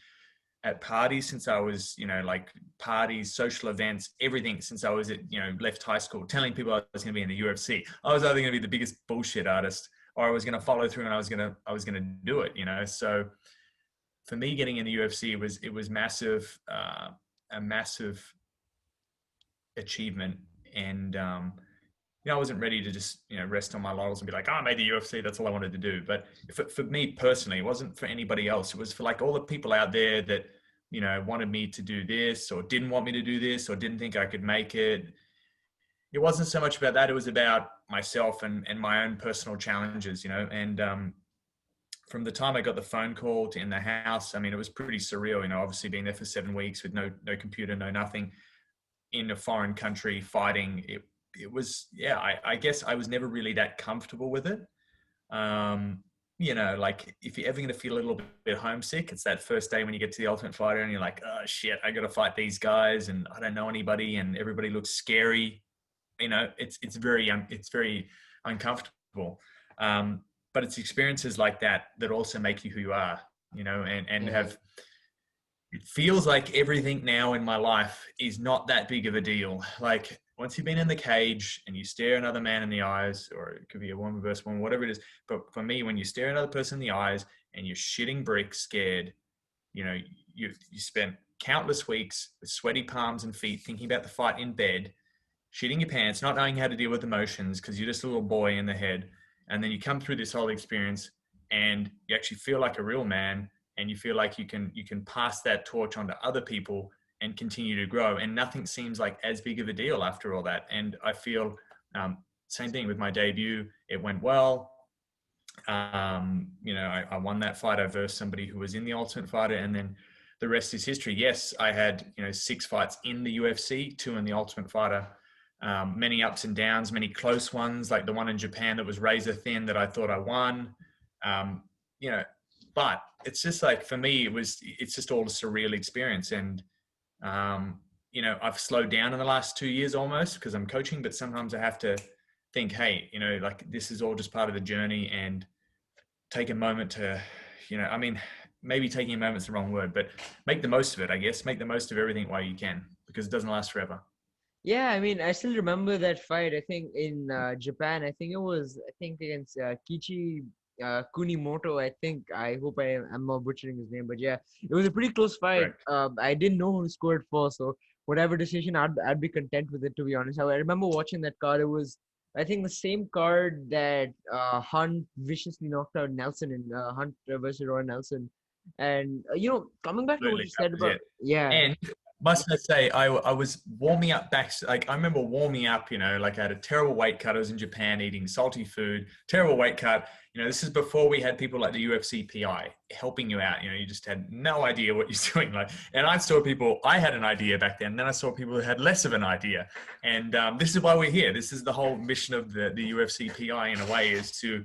at parties since I was, you know, like parties, social events, everything since I was at, you know, left high school, telling people I was going to be in the UFC. I was either going to be the biggest bullshit artist or I was going to follow through and I was going to do it, you know? So for me, getting in the UFC, it was massive, a massive achievement. And, you know, I wasn't ready to just, you know, rest on my laurels and be like, oh, I made the UFC. That's all I wanted to do. But for me personally, it wasn't for anybody else. It was for like all the people out there that, you know, wanted me to do this or didn't want me to do this or didn't think I could make it. It wasn't so much about that. It was about myself and my own personal challenges, you know. And from the time I got the phone call to in the house, I mean, it was pretty surreal, you know, obviously being there for 7 weeks with no computer, no nothing in a foreign country fighting. It was, yeah, I guess I was never really that comfortable with it. Um, you know, like if you're ever going to feel a little bit homesick, it's that first day when you get to the Ultimate Fighter and you're like, oh shit, I got to fight these guys and I don't know anybody and everybody looks scary. You know, it's very uncomfortable. Um, but it's experiences like that that also make you who you are. You know, and Yeah. have it feels like everything now in my life is not that big of a deal. Like once you've been in the cage and you stare another man in the eyes, or it could be a woman versus woman, whatever it is. But for me, when you stare another person in the eyes and you're shitting bricks, scared, you know, you spent countless weeks with sweaty palms and feet thinking about the fight in bed, shitting your pants, not knowing how to deal with emotions because you're just a little boy in the head. And then you come through this whole experience and you actually feel like a real man and you feel like you can pass that torch on to other people and continue to grow. And nothing seems like as big of a deal after all that. And I feel same thing with my debut. It went well. You know, I won that fight over somebody who was in the Ultimate Fighter, and then the rest is history. Yes, I had, you know, 6 fights in the UFC, 2 in the Ultimate Fighter. Many ups and downs, many close ones, like the one in Japan that was razor thin that I thought I won. You know, but it's just like for me, it's just all a surreal experience. And you know, I've slowed down in the last 2 years almost because I'm coaching, but sometimes I have to think, hey, you know, like this is all just part of the journey, and take a moment to, you know, I mean, maybe taking a moment's the wrong word, but make the most of it, I guess. Make the most of everything while you can because it doesn't last forever. Yeah, I mean, I still remember that fight. I think in Japan, I think against Kichi Kunimoto. I hope I'm not butchering his name, but yeah, it was a pretty close fight. Correct. I didn't know who scored first, so whatever decision, I'd be content with it, to be honest. I remember watching that card. It was, I think, the same card that Hunt viciously knocked out Nelson in Hunt versus Roy Nelson. And coming back to what Absolutely. you That said was about, it. yeah, And must I say, I was warming up back. Like I remember warming up, you know, like I had a terrible weight cut. I was in Japan eating salty food, terrible weight cut. You know, this is before we had people like the UFC PI helping you out. You know, you just had no idea what you're doing. Like, and I saw people, I had an idea back then. Then I saw people who had less of an idea. And this is why we're here. This is the whole mission of the UFC PI in a way, is to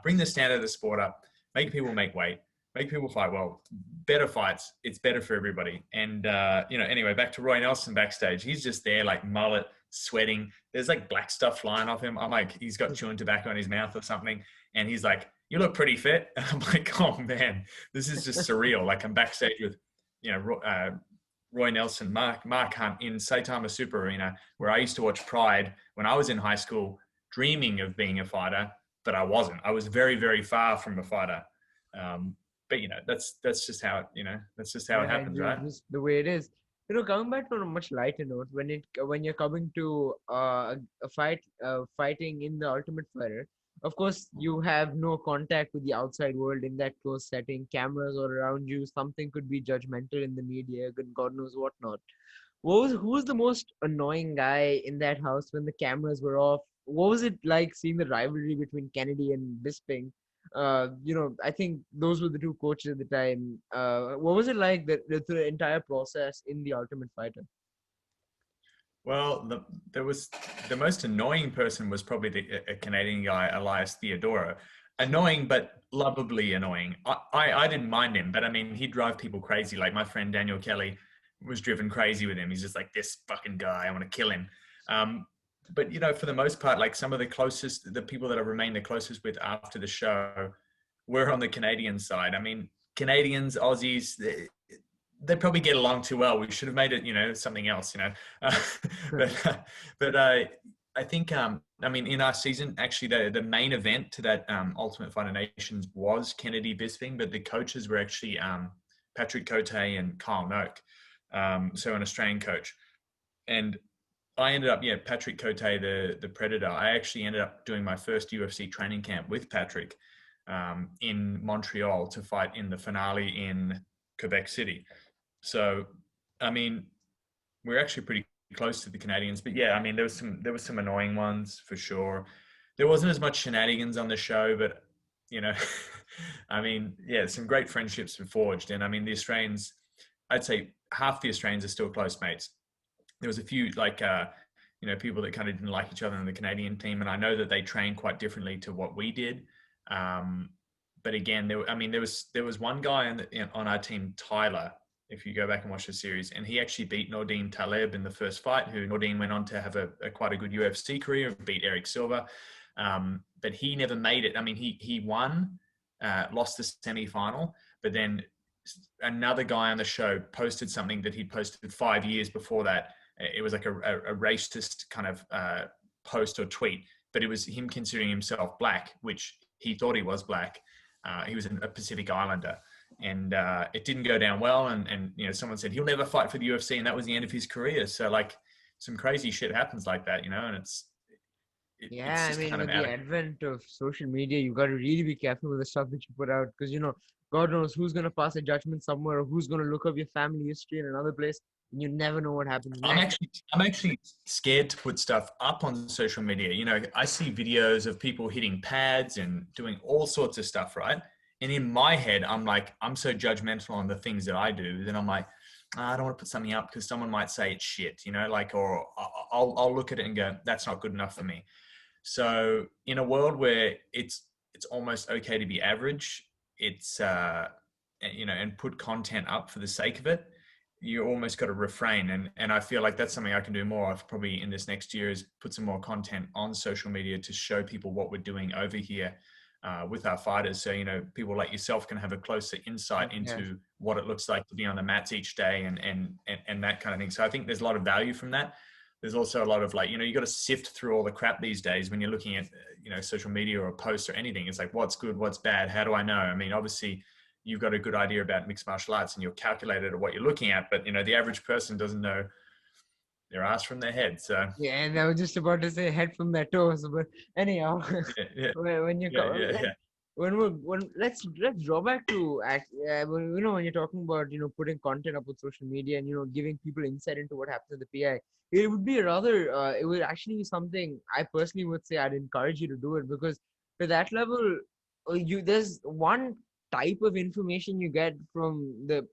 bring the standard of the sport up, make people make weight, make people fight well, better fights. It's better for everybody. And, you know, anyway, back to Roy Nelson backstage. He's just there like mullet, sweating. There's like black stuff flying off him. I'm like, he's got chewing tobacco in his mouth or something. And he's like, you look pretty fit. And I'm like, oh man, this is just surreal. Like I'm backstage with, Roy Nelson, Mark Hunt in Saitama Super Arena, where I used to watch Pride when I was in high school, dreaming of being a fighter, but I wasn't. I was very, very far from a fighter. But that's just how that's just how it Yeah, happens, right? just the way it is. Coming back on a much lighter note, when you're coming to fighting in the Ultimate Fighter, of course you have no contact with the outside world in that close setting. Cameras all around you. Something could be judgmental in the media. God knows what not. Who was the most annoying guy in that house when the cameras were off? What was it like seeing the rivalry between Kennedy and Bisping? I think those were the two coaches at the time. What was it like the entire process in the Ultimate Fighter? Well, there was the most annoying person was probably a Canadian guy, Elias Theodoro. Annoying, but lovably annoying. I didn't mind him, but I mean, he'd drive people crazy. Like my friend Daniel Kelly was driven crazy with him. He's just like, this fucking guy, I want to kill him. But for the most part, like some of the people that I remained the closest with after the show were on the Canadian side. I mean, Canadians, Aussies, they probably get along too well. We should have made it, something else, but I think, I mean, in our season, actually, the main event to that Ultimate Fighter Nations was Kennedy Bisping, but the coaches were actually Patrick Cote and Kyle Noak, so an Australian coach. And I ended up, Patrick Cote, the Predator. I actually ended up doing my first UFC training camp with Patrick in Montreal to fight in the finale in Quebec City. So, I mean, we're actually pretty close to the Canadians, but yeah, I mean, there was some annoying ones for sure. There wasn't as much shenanigans on the show, but I mean, yeah, some great friendships were forged. And I mean, the Australians, I'd say half the Australians are still close mates. There was a few like, people that kind of didn't like each other in the Canadian team. And I know that they train quite differently to what we did. But again, there was one guy on our team, Tyler, if you go back and watch the series, and he actually beat Nordine Taleb in the first fight, who Nordine went on to have a quite a good UFC career, beat Eric Silva. But he never made it. I mean, he won, lost the semi-final, but then another guy on the show posted something that he'd posted 5 years before that. It was like a racist kind of post or tweet, but it was him considering himself black, which he thought he was black. He was a Pacific Islander, and it didn't go down well. And someone said he'll never fight for the UFC, and that was the end of his career. So like some crazy shit happens like that, and it's Yeah, I just mean, kind of with the advent of social media, you got to really be careful with the stuff that you put out because, God knows who's going to pass a judgment somewhere or who's going to look up your family history in another place. And you never know what happens next. I'm actually scared to put stuff up on social media. I see videos of people hitting pads and doing all sorts of stuff, right? And in my head, I'm like, I'm so judgmental on the things that I do. Then I'm like, I don't want to put something up because someone might say it's shit, or I'll look at it and go, that's not good enough for me. So in a world where it's almost okay to be average, it's and put content up for the sake of it, you almost got to refrain. And I feel like that's something I can do more of probably in this next year, is put some more content on social media to show people what we're doing over here with our fighters. So, people like yourself can have a closer insight into what it looks like to be on the mats each day and that kind of thing. So I think there's a lot of value from that. There's also a lot of like, you got to sift through all the crap these days when you're looking at, social media or posts or anything. It's like, what's good, what's bad? How do I know? I mean, obviously you've got a good idea about mixed martial arts and you're calculated at what you're looking at, but the average person doesn't know their ass from their head. So yeah, and I was just about to say head from their toes, but anyhow, when you let's draw back to when you're talking about putting content up on social media and giving people insight into what happens at the PI, it would be rather it would actually be something I personally would say I'd encourage you to do it, because to that level, there's one type of information you get from the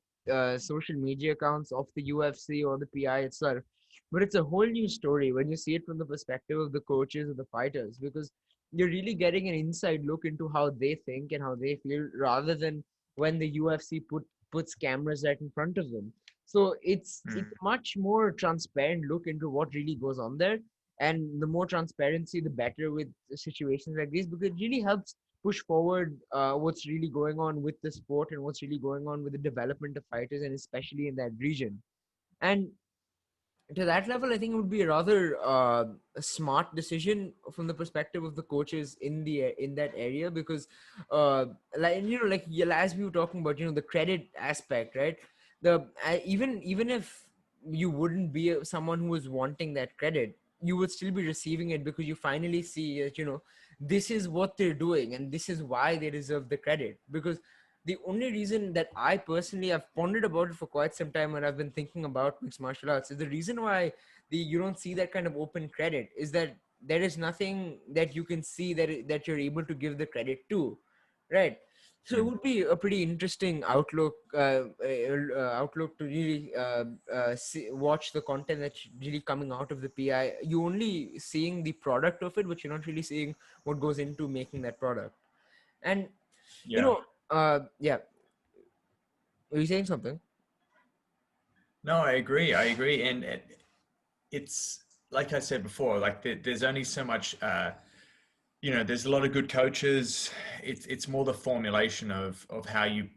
social media accounts of the UFC or the PI itself, but it's a whole new story when you see it from the perspective of the coaches or the fighters, because you're really getting an inside look into how they think and how they feel, rather than when the UFC puts cameras right in front of them. So it's Mm. a much more transparent look into what really goes on there. And the more transparency, the better with situations like this, because it really helps push forward what's really going on with the sport and what's really going on with the development of fighters, and especially in that region. And to that level, I think it would be a rather a smart decision from the perspective of the coaches in that area, because like like as we were talking about, the credit aspect, right? Even if you wouldn't be someone who was wanting that credit, you would still be receiving it, because you finally see that this is what they're doing and this is why they deserve the credit. Because the only reason that I personally have pondered about it for quite some time, and I've been thinking about mixed martial arts, is the reason why you don't see that kind of open credit is that there is nothing that you can see that you're able to give the credit to, right? So it Mm. would be a pretty interesting outlook to really watch the content that's really coming out of the PI. You only seeing the product of it, but you're not really seeing what goes into making that product. And you Yeah. know, yeah, were you saying something? No, I agree. I agree. And it's like I said before, like there's only so much, there's a lot of good coaches. It's more the formulation of how you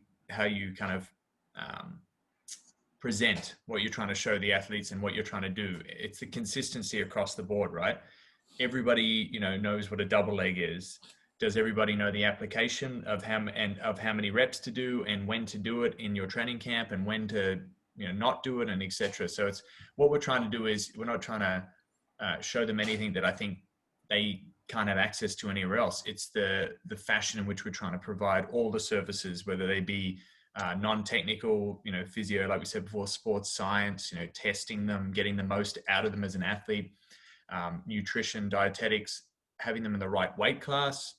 kind of um, present what you're trying to show the athletes and what you're trying to do. It's the consistency across the board, right? Everybody, knows what a double leg is. Does everybody know the application of how many reps to do and when to do it in your training camp and when to not do it and etc. So it's what we're trying to do is we're not trying to show them anything that I think they can't have access to anywhere else. It's the fashion in which we're trying to provide all the services, whether they be non-technical, physio, like we said before, sports science, testing them, getting the most out of them as an athlete, nutrition, dietetics, having them in the right weight class,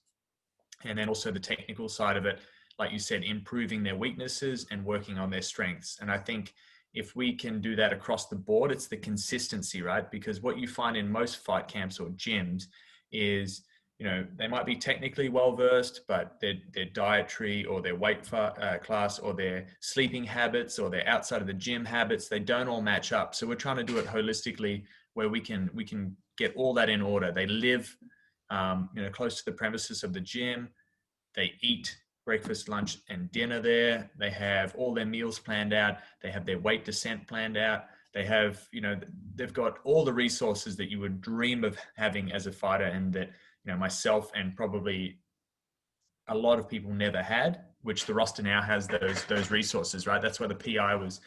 and then also the technical side of it, like you said, improving their weaknesses and working on their strengths. And I think if we can do that across the board, it's the consistency, right? Because what you find in most fight camps or gyms is, they might be technically well versed, but their dietary or their weight class or their sleeping habits or their outside of the gym habits, they don't all match up. So we're trying to do it holistically, where we can get all that in order. They live, close to the premises of the gym. They eat breakfast, lunch, and dinner there. They have all their meals planned out. They have their weight descent planned out. They have, they've got all the resources that you would dream of having as a fighter, and that, myself and probably a lot of people never had, which the roster now has those resources, right? That's why the PI was,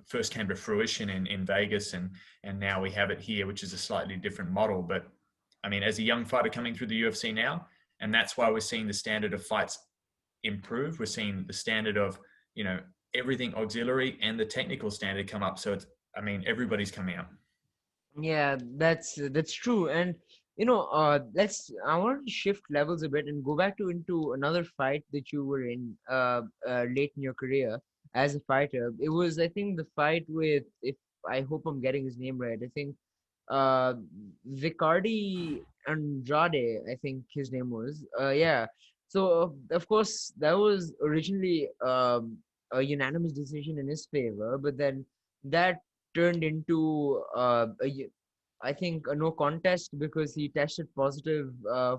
first came to fruition in Vegas, and now we have it here, which is a slightly different model. But I mean, as a young fighter coming through the UFC now, and that's why we're seeing the standard of fights improve. We're seeing the standard of, everything auxiliary and the technical standard come up. So it's, I mean, everybody's coming up. Yeah, that's true. And let's I want to shift levels a bit and go back to into another fight that you were in late in your career as a fighter. It was, I think, the fight with, if I hope I'm getting his name right, I think uh Vicardi Andrade, I think his name was. Yeah. So of course that was originally a unanimous decision in his favor, but then that turned into I think a no contest because he tested positive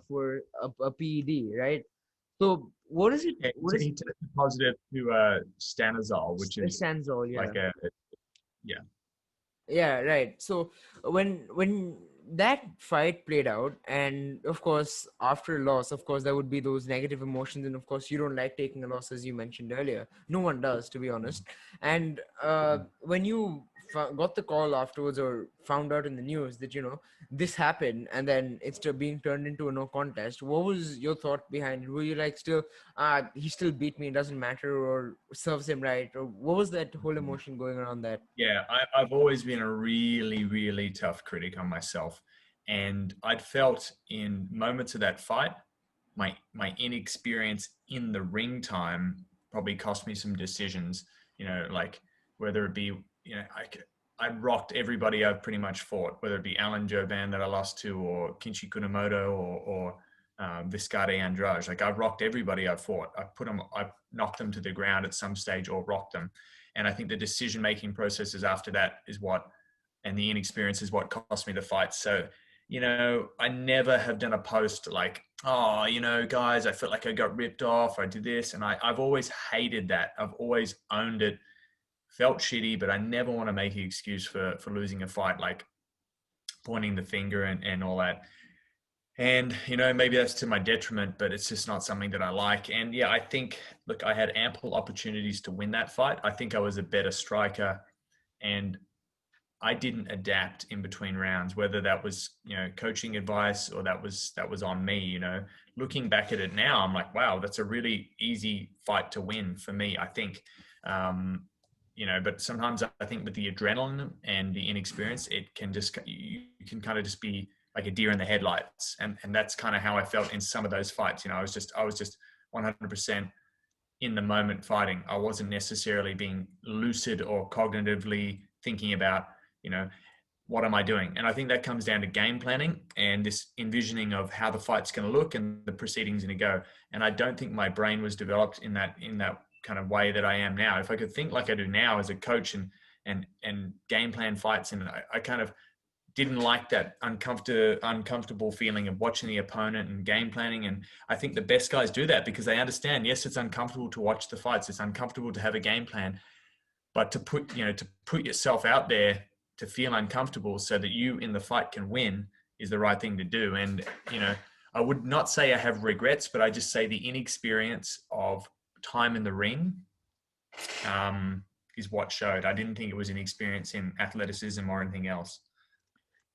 for a PED, right? So what is it? Yeah, What is he tested positive to stanozol, which is Sanzol? Yeah. like a yeah. Yeah, right. So when that fight played out, and of course after a loss, of course there would be those negative emotions, and of course you don't like taking a loss, as you mentioned earlier. No one does, to be honest. And when you got the call afterwards, or found out in the news that this happened, and then it's being turned into a no contest, what was your thought behind it? Were you like still, he still beat me, it doesn't matter, or serves him right, or what was that whole emotion going around that? Yeah, I've always been a really, really tough critic on myself. And I'd felt in moments of that fight, my inexperience in the ring time probably cost me some decisions, like whether it be, I rocked everybody I've pretty much fought, whether it be Alan Joban that I lost to, or Kinshi Kunamoto, or Viscardi Andrade. Like I've rocked everybody I've fought. I knocked them to the ground at some stage or rocked them. And I think the decision-making processes after that and the inexperience is what cost me the fight. So, I never have done a post like, oh, guys, I felt like I got ripped off. I did this. And I've always hated that. I've always owned it, felt shitty, but I never want to make an excuse for losing a fight, like pointing the finger and all that. And, maybe that's to my detriment, but it's just not something that I like. And yeah, I think, look, I had ample opportunities to win that fight. I think I was a better striker, and I didn't adapt in between rounds, whether that was, coaching advice or that was on me. Looking back at it now, I'm like, wow, that's a really easy fight to win for me, I think. But sometimes I think with the adrenaline and the inexperience, it can just, you can kind of just be like a deer in the headlights. And that's kind of how I felt in some of those fights. I was just 100% in the moment fighting. I wasn't necessarily being lucid or cognitively thinking about, what am I doing? And I think that comes down to game planning and this envisioning of how the fight's going to look and the proceedings going to go. And I don't think my brain was developed in that kind of way that I am now. If I could think like I do now as a coach and game plan fights, and I kind of didn't like that uncomfortable feeling of watching the opponent and game planning. And I think the best guys do that because they understand, yes, it's uncomfortable to watch the fights. It's uncomfortable to have a game plan, but to put yourself out there to feel uncomfortable so that you in the fight can win is the right thing to do. And, I would not say I have regrets, but I just say the inexperience of time in the ring is what showed. I didn't think it was an experience in athleticism or anything else.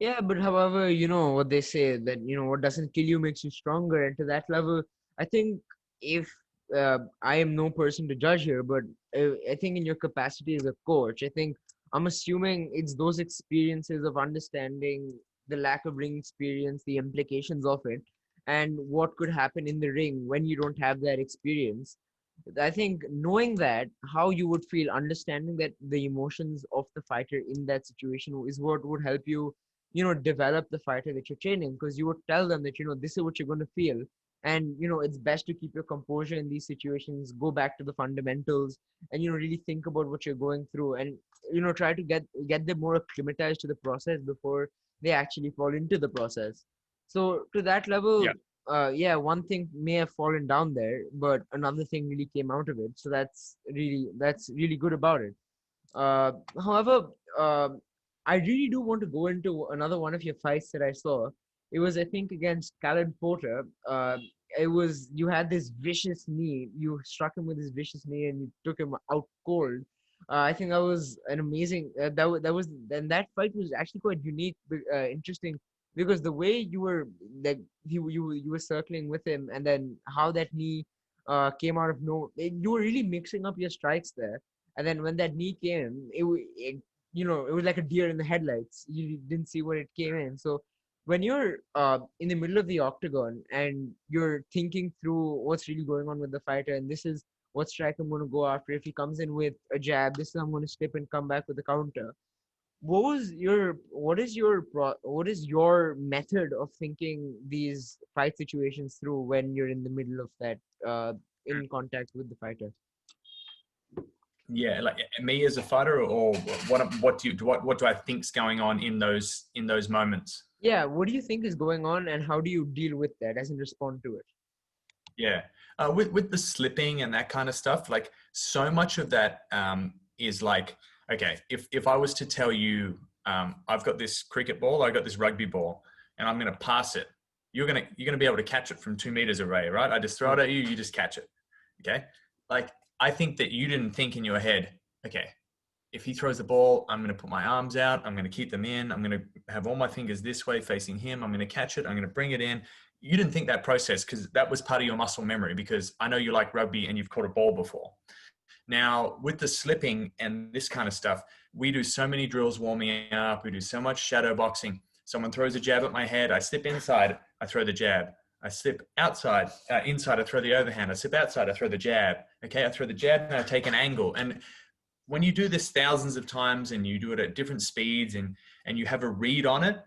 Yeah, but however, what they say that, what doesn't kill you makes you stronger. And to that level, I think if I am no person to judge here, but I think in your capacity as a coach, I think I'm assuming it's those experiences of understanding the lack of ring experience, the implications of it, and what could happen in the ring when you don't have that experience. I think knowing that, how you would feel, understanding that the emotions of the fighter in that situation is what would help you, develop the fighter that you're training, because you would tell them that, this is what you're going to feel. And, it's best to keep your composure in these situations, go back to the fundamentals and, really think about what you're going through and, try to get them more acclimatized to the process before they actually fall into the process. So to that level, Yeah. yeah, one thing may have fallen down there, but another thing really came out of it. So that's really good about it. However, I really do want to go into another one of your fights that I saw. It was, I think, against Callan Porter. It was, you had this vicious knee. You struck him with this vicious knee and you took him out cold. I think that was an amazing. That was, and that fight was actually quite unique, interesting, because the way you were, like, you were circling with him, and then how that knee came out of no, you were really mixing up your strikes there. And then when that knee came, it was like a deer in the headlights. You didn't see where it came in. So when you're in the middle of the octagon and you're thinking through what's really going on with the fighter, and this is what strike I'm going to go after. If he comes in with a jab, this is I'm going to slip and come back with a counter. What is your method of thinking these fight situations through when you're in the middle of that in contact with the fighter? Yeah, like me as a fighter, or what do I think's going on in those moments? Yeah, what do you think is going on, and how do you deal with that as in respond to it? Yeah, with the slipping and that kind of stuff, like so much of that is like, okay, if I was to tell you, I've got this cricket ball, I've got this rugby ball, and I'm going to pass it, you're gonna be able to catch it from 2 meters away, right? I just throw it at you, you just catch it, okay? Like, I think that you didn't think in your head, okay, if he throws the ball, I'm going to put my arms out, I'm going to keep them in, I'm going to have all my fingers this way facing him, I'm going to catch it, I'm going to bring it in. You didn't think that process because that was part of your muscle memory, because I know you like rugby and you've caught a ball before. Now, with the slipping and this kind of stuff, we do so many drills warming up, we do so much shadow boxing. Someone throws a jab at my head, I slip inside, I throw the jab. I slip outside, inside, I throw the overhand. I slip outside, I throw the jab. Okay, I throw the jab and I take an angle. And when you do this thousands of times and you do it at different speeds and you have a read on it,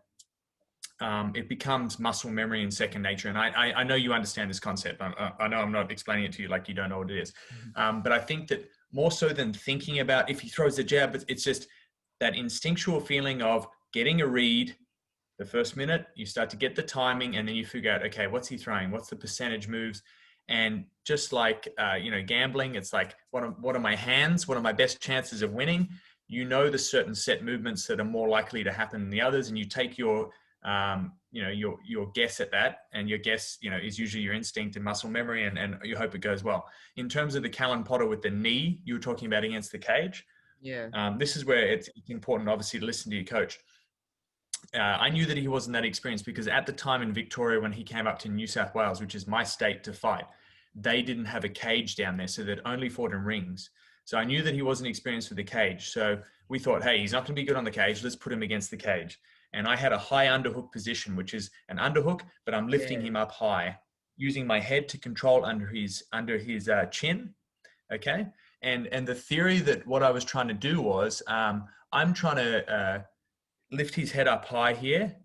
it becomes muscle memory and second nature. And I know you understand this concept. I know I'm not explaining it to you like you don't know what it is. But I think that more so than thinking about if he throws a jab. It's just that instinctual feeling of getting a read. The first minute, you start to get the timing, and then you figure out, okay, what's he throwing? What's the percentage moves? And just like gambling, it's like what are my hands? What are my best chances of winning? You know the certain set movements that are more likely to happen than the others, and you take your your guess at that, and your guess is usually your instinct and muscle memory, and you hope it goes well. In terms of the Callan Potter with the knee you were talking about against the cage, Yeah. this is where it's important, obviously, to listen to your coach. I knew that he wasn't that experienced because at the time in Victoria, when he came up to New South Wales, which is my state, to fight, they didn't have a cage down there, so they'd only fought in rings. So I knew that he wasn't experienced with the cage. So we thought, hey, he's not going to be good on the cage. Let's put him against the cage. And I had a high underhook position, which is an underhook, but I'm lifting him up high, using my head to control under his chin. Okay. And the theory that what I was trying to do was I'm trying to lift his head up high here,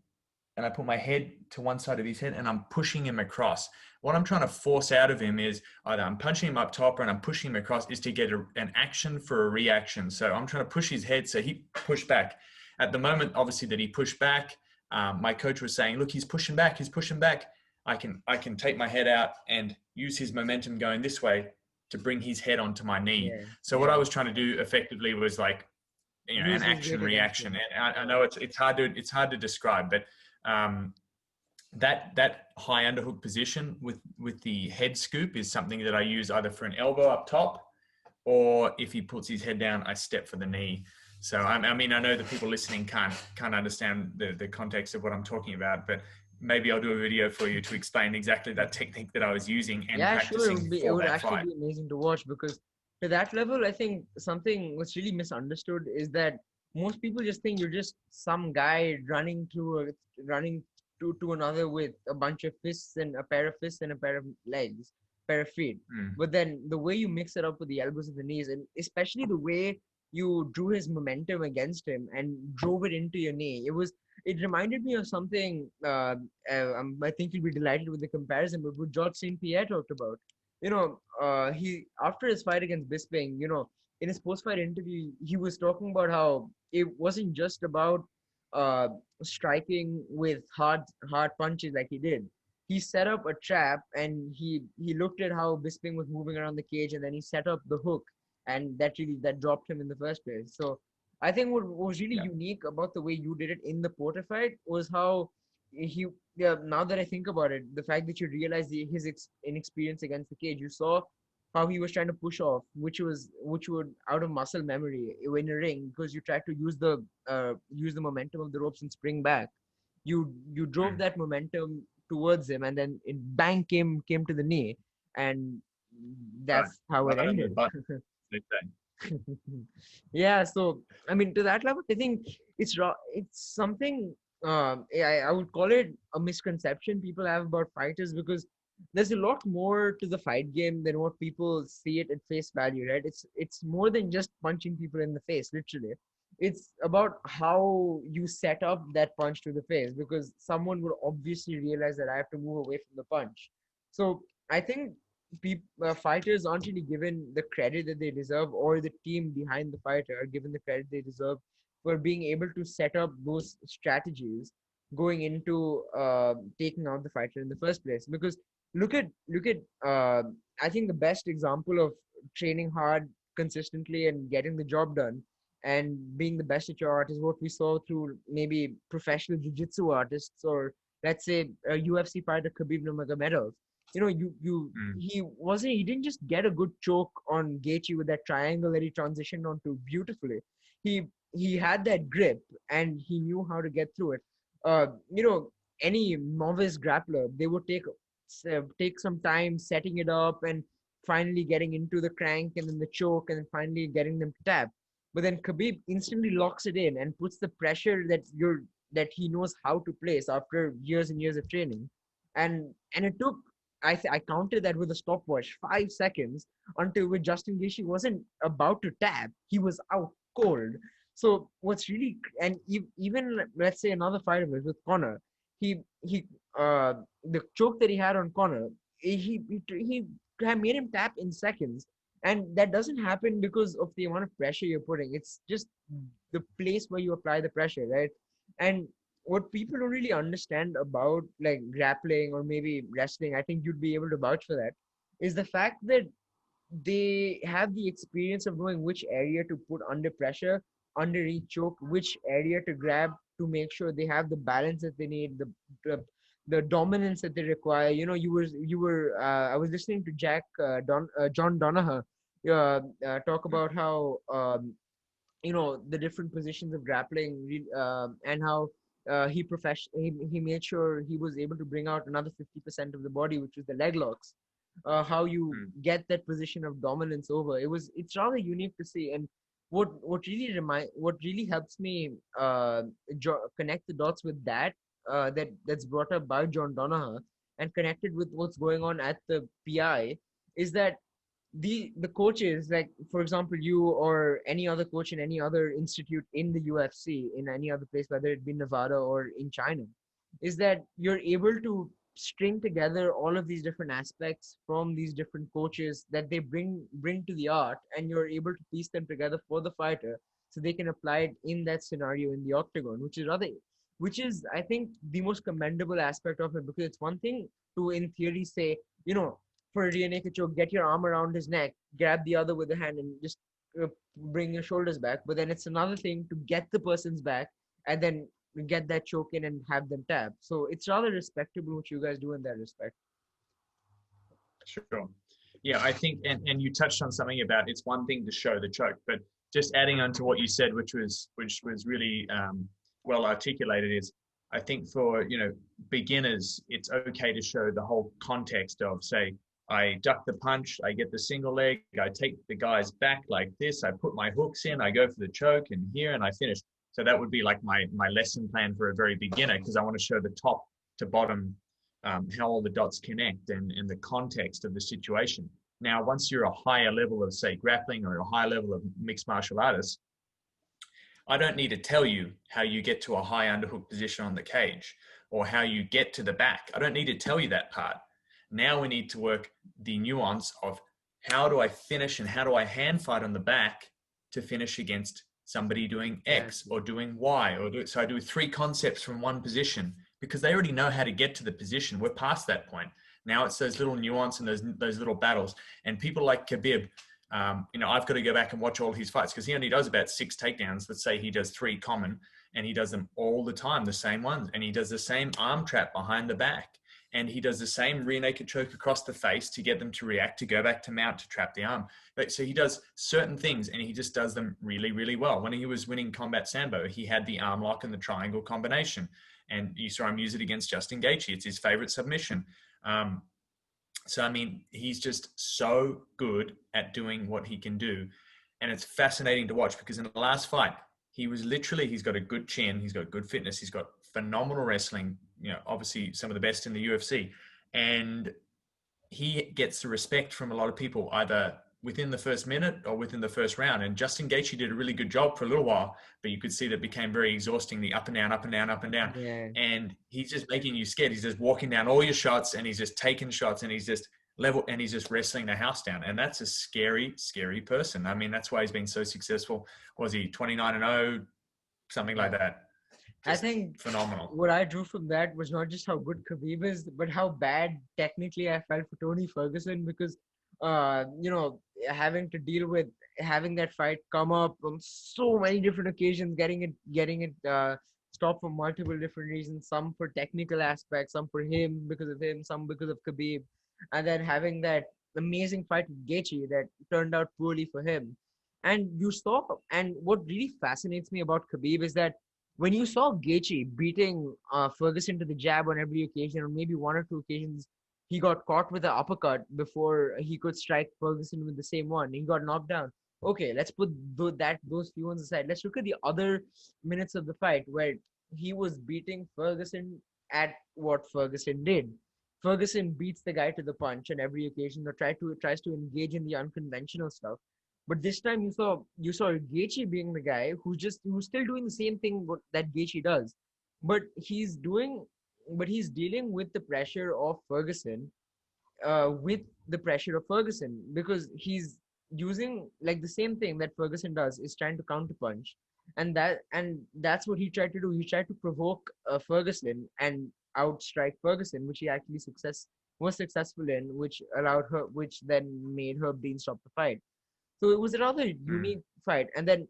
and I put my head to one side of his head and I'm pushing him across. What I'm trying to force out of him is either I'm punching him up top or I'm pushing him across, is to get an action for a reaction. So I'm trying to push his head so he pushed back. At the moment, obviously, that he pushed back, my coach was saying, look, he's pushing back, he's pushing back. I can take my head out and use his momentum going this way to bring his head onto my knee. Yeah. So what I was trying to do effectively was like, Use an his action weight against reaction. him. And I know it's hard to describe, but that high underhook position with the head scoop is something that I use either for an elbow up top, or if he puts his head down, I step for the knee. So I mean, I know the people listening can't understand the context of what I'm talking about, but maybe I'll do a video for you to explain exactly that technique that I was using and Yeah, sure. practicing It for would that actually fight. be amazing to watch, because to that level, I think something what's really misunderstood is that most people just think you're just some guy running to another with a bunch of fists and a pair of fists and a pair of legs, pair of feet. Mm. But then the way you mix it up with the elbows and the knees, and especially the way you drew his momentum against him and drove it into your knee, it reminded me of something. I think you'll be delighted with the comparison, but what George St. Pierre talked about. He after his fight against Bisping, in his post-fight interview, he was talking about how it wasn't just about uh, striking with hard punches like he did. He set up a trap, and he looked at how Bisping was moving around the cage, and then he set up the hook, and that dropped him in the first place. So I think what was really Yeah. unique about the way you did it in the Porter fight was how he. Yeah, now that I think about it, the fact that you realized his inexperience against the cage, you saw how he was trying to push off, which would out of muscle memory in a ring, because you tried to use the momentum of the ropes and spring back. You drove Mm. that momentum towards him, and then it bang came to the knee, and Right. that's how it Right under the ended. button, they say. Yeah, so I mean, to that level, I think it's something. I would call it a misconception people have about fighters, because there's a lot more to the fight game than what people see it at face value, right? It's more than just punching people in the face, literally. It's about how you set up that punch to the face, because someone would obviously realize that I have to move away from the punch. So I think fighters aren't really given the credit that they deserve, or the team behind the fighter are given the credit they deserve for being able to set up those strategies going into taking out the fighter in the first place. Because look at I think the best example of training hard consistently and getting the job done and being the best at your art is what we saw through maybe professional jiu-jitsu artists, or let's say a UFC fighter, Khabib Nurmagomedov. Mm. He didn't just get a good choke on Gaethje with that triangle that he transitioned onto beautifully. He had that grip, and he knew how to get through it. uh you know any novice grappler, they would take some time setting it up and finally getting into the crank and then the choke and then finally getting them to tap. But then Khabib instantly locks it in and puts the pressure that he knows how to place after years and years of training. And it took, I counted that with a stopwatch, 5 seconds, until with Justin Gaethje wasn't about to tap, he was out cold. So what's really, and even let's say another fight of his with Connor, he the choke that he had on Connor, he had made him tap in seconds. And that doesn't happen because of the amount of pressure you're putting. It's just the place where you apply the pressure, right? And what people don't really understand about like grappling or maybe wrestling, I think you'd be able to vouch for that, is the fact that they have the experience of knowing which area to put under pressure, under each choke, which area to grab to make sure they have the balance that they need, the dominance that they require. You know, I was listening to John Donaher talk about how the different positions of grappling and how he made sure he was able to bring out another 50% of the body, which was the leg locks. How you Mm. get that position of dominance over it's rather unique to see. And what really helps me connect the dots with that's brought up by John Donaher and connected with what's going on at the PI is that the coaches, like for example you or any other coach in any other institute in the UFC in any other place, whether it be Nevada or in China, is that you're able to string together all of these different aspects from these different coaches that they bring to the art, and you're able to piece them together for the fighter so they can apply it in that scenario in the octagon, which is I think the most commendable aspect of it, because it's one thing to in theory say, for a rear naked choke, get your arm around his neck, grab the other with the hand, and just bring your shoulders back. But then it's another thing to get the person's back and then get that choke in and have them tap. So it's rather respectable what you guys do in that respect. Sure. Yeah, I think, and you touched on something about it's one thing to show the choke, but just adding on to what you said, which was really well articulated, is I think for beginners, it's okay to show the whole context of, say, I duck the punch, I get the single leg, I take the guy's back like this, I put my hooks in, I go for the choke and here, and I finish. So that would be like my lesson plan for a very beginner, because I want to show the top to bottom, how all the dots connect and the context of the situation. Now, once you're a higher level of, say, grappling or a higher level of mixed martial artists, I don't need to tell you how you get to a high underhook position on the cage or how you get to the back. I don't need to tell you that part. Now we need to work the nuance of how do I finish and how do I hand fight on the back to finish against somebody doing X Exactly. or doing Y. So I do three concepts from one position because they already know how to get to the position. We're past that point. Now it's those little nuance and those little battles. And people like Khabib, I've got to go back and watch all his fights because he only does about 6 takedowns. Let's say he does 3 common, and he does them all the time, the same ones. And he does the same arm trap behind the back. And he does the same rear naked choke across the face to get them to react, to go back to mount, to trap the arm. So he does certain things and he just does them really, really well. When he was winning Combat Sambo, he had the arm lock and the triangle combination. And you saw him use it against Justin Gaethje. It's his favorite submission. So, I mean, he's just so good at doing what he can do. And it's fascinating to watch because in the last fight, he's got a good chin, he's got good fitness, he's got phenomenal wrestling, obviously some of the best in the UFC. And he gets the respect from a lot of people, either within the first minute or within the first round. And Justin Gaethje did a really good job for a little while, but you could see that it became very exhausting, the up and down, up and down, up and down. Yeah. And he's just making you scared. He's just walking down all your shots and he's just taking shots and he's just level and he's just wrestling the house down. And that's a scary, scary person. I mean, that's why he's been so successful. Was he 29-0, something like that? I Just think phenomenal. what I drew from that was not just how good Khabib is, but how bad technically I felt for Tony Ferguson, because, having to deal with having that fight come up on so many different occasions, getting it stopped for multiple different reasons, some for technical aspects, some for him because of him, some because of Khabib, and then having that amazing fight with Gaethje that turned out poorly for him. And what really fascinates me about Khabib is that when you saw Gaethje beating Ferguson to the jab on every occasion, or maybe one or two occasions, he got caught with an uppercut before he could strike Ferguson with the same one. He got knocked down. Okay, let's put those few ones aside. Let's look at the other minutes of the fight where he was beating Ferguson at what Ferguson did. Ferguson beats the guy to the punch on every occasion, or tries to engage in the unconventional stuff. But this time you saw Gaethje being the guy who's still doing the same thing that Gaethje does, but he's dealing with the pressure of Ferguson, with the pressure of Ferguson, because using like the same thing that Ferguson does, is trying to counterpunch, and that's what he tried to do. He tried to provoke Ferguson and outstrike Ferguson, which he actually was successful in, which then made Herb Dean stop the fight. So it was a rather Mm. unique fight. And then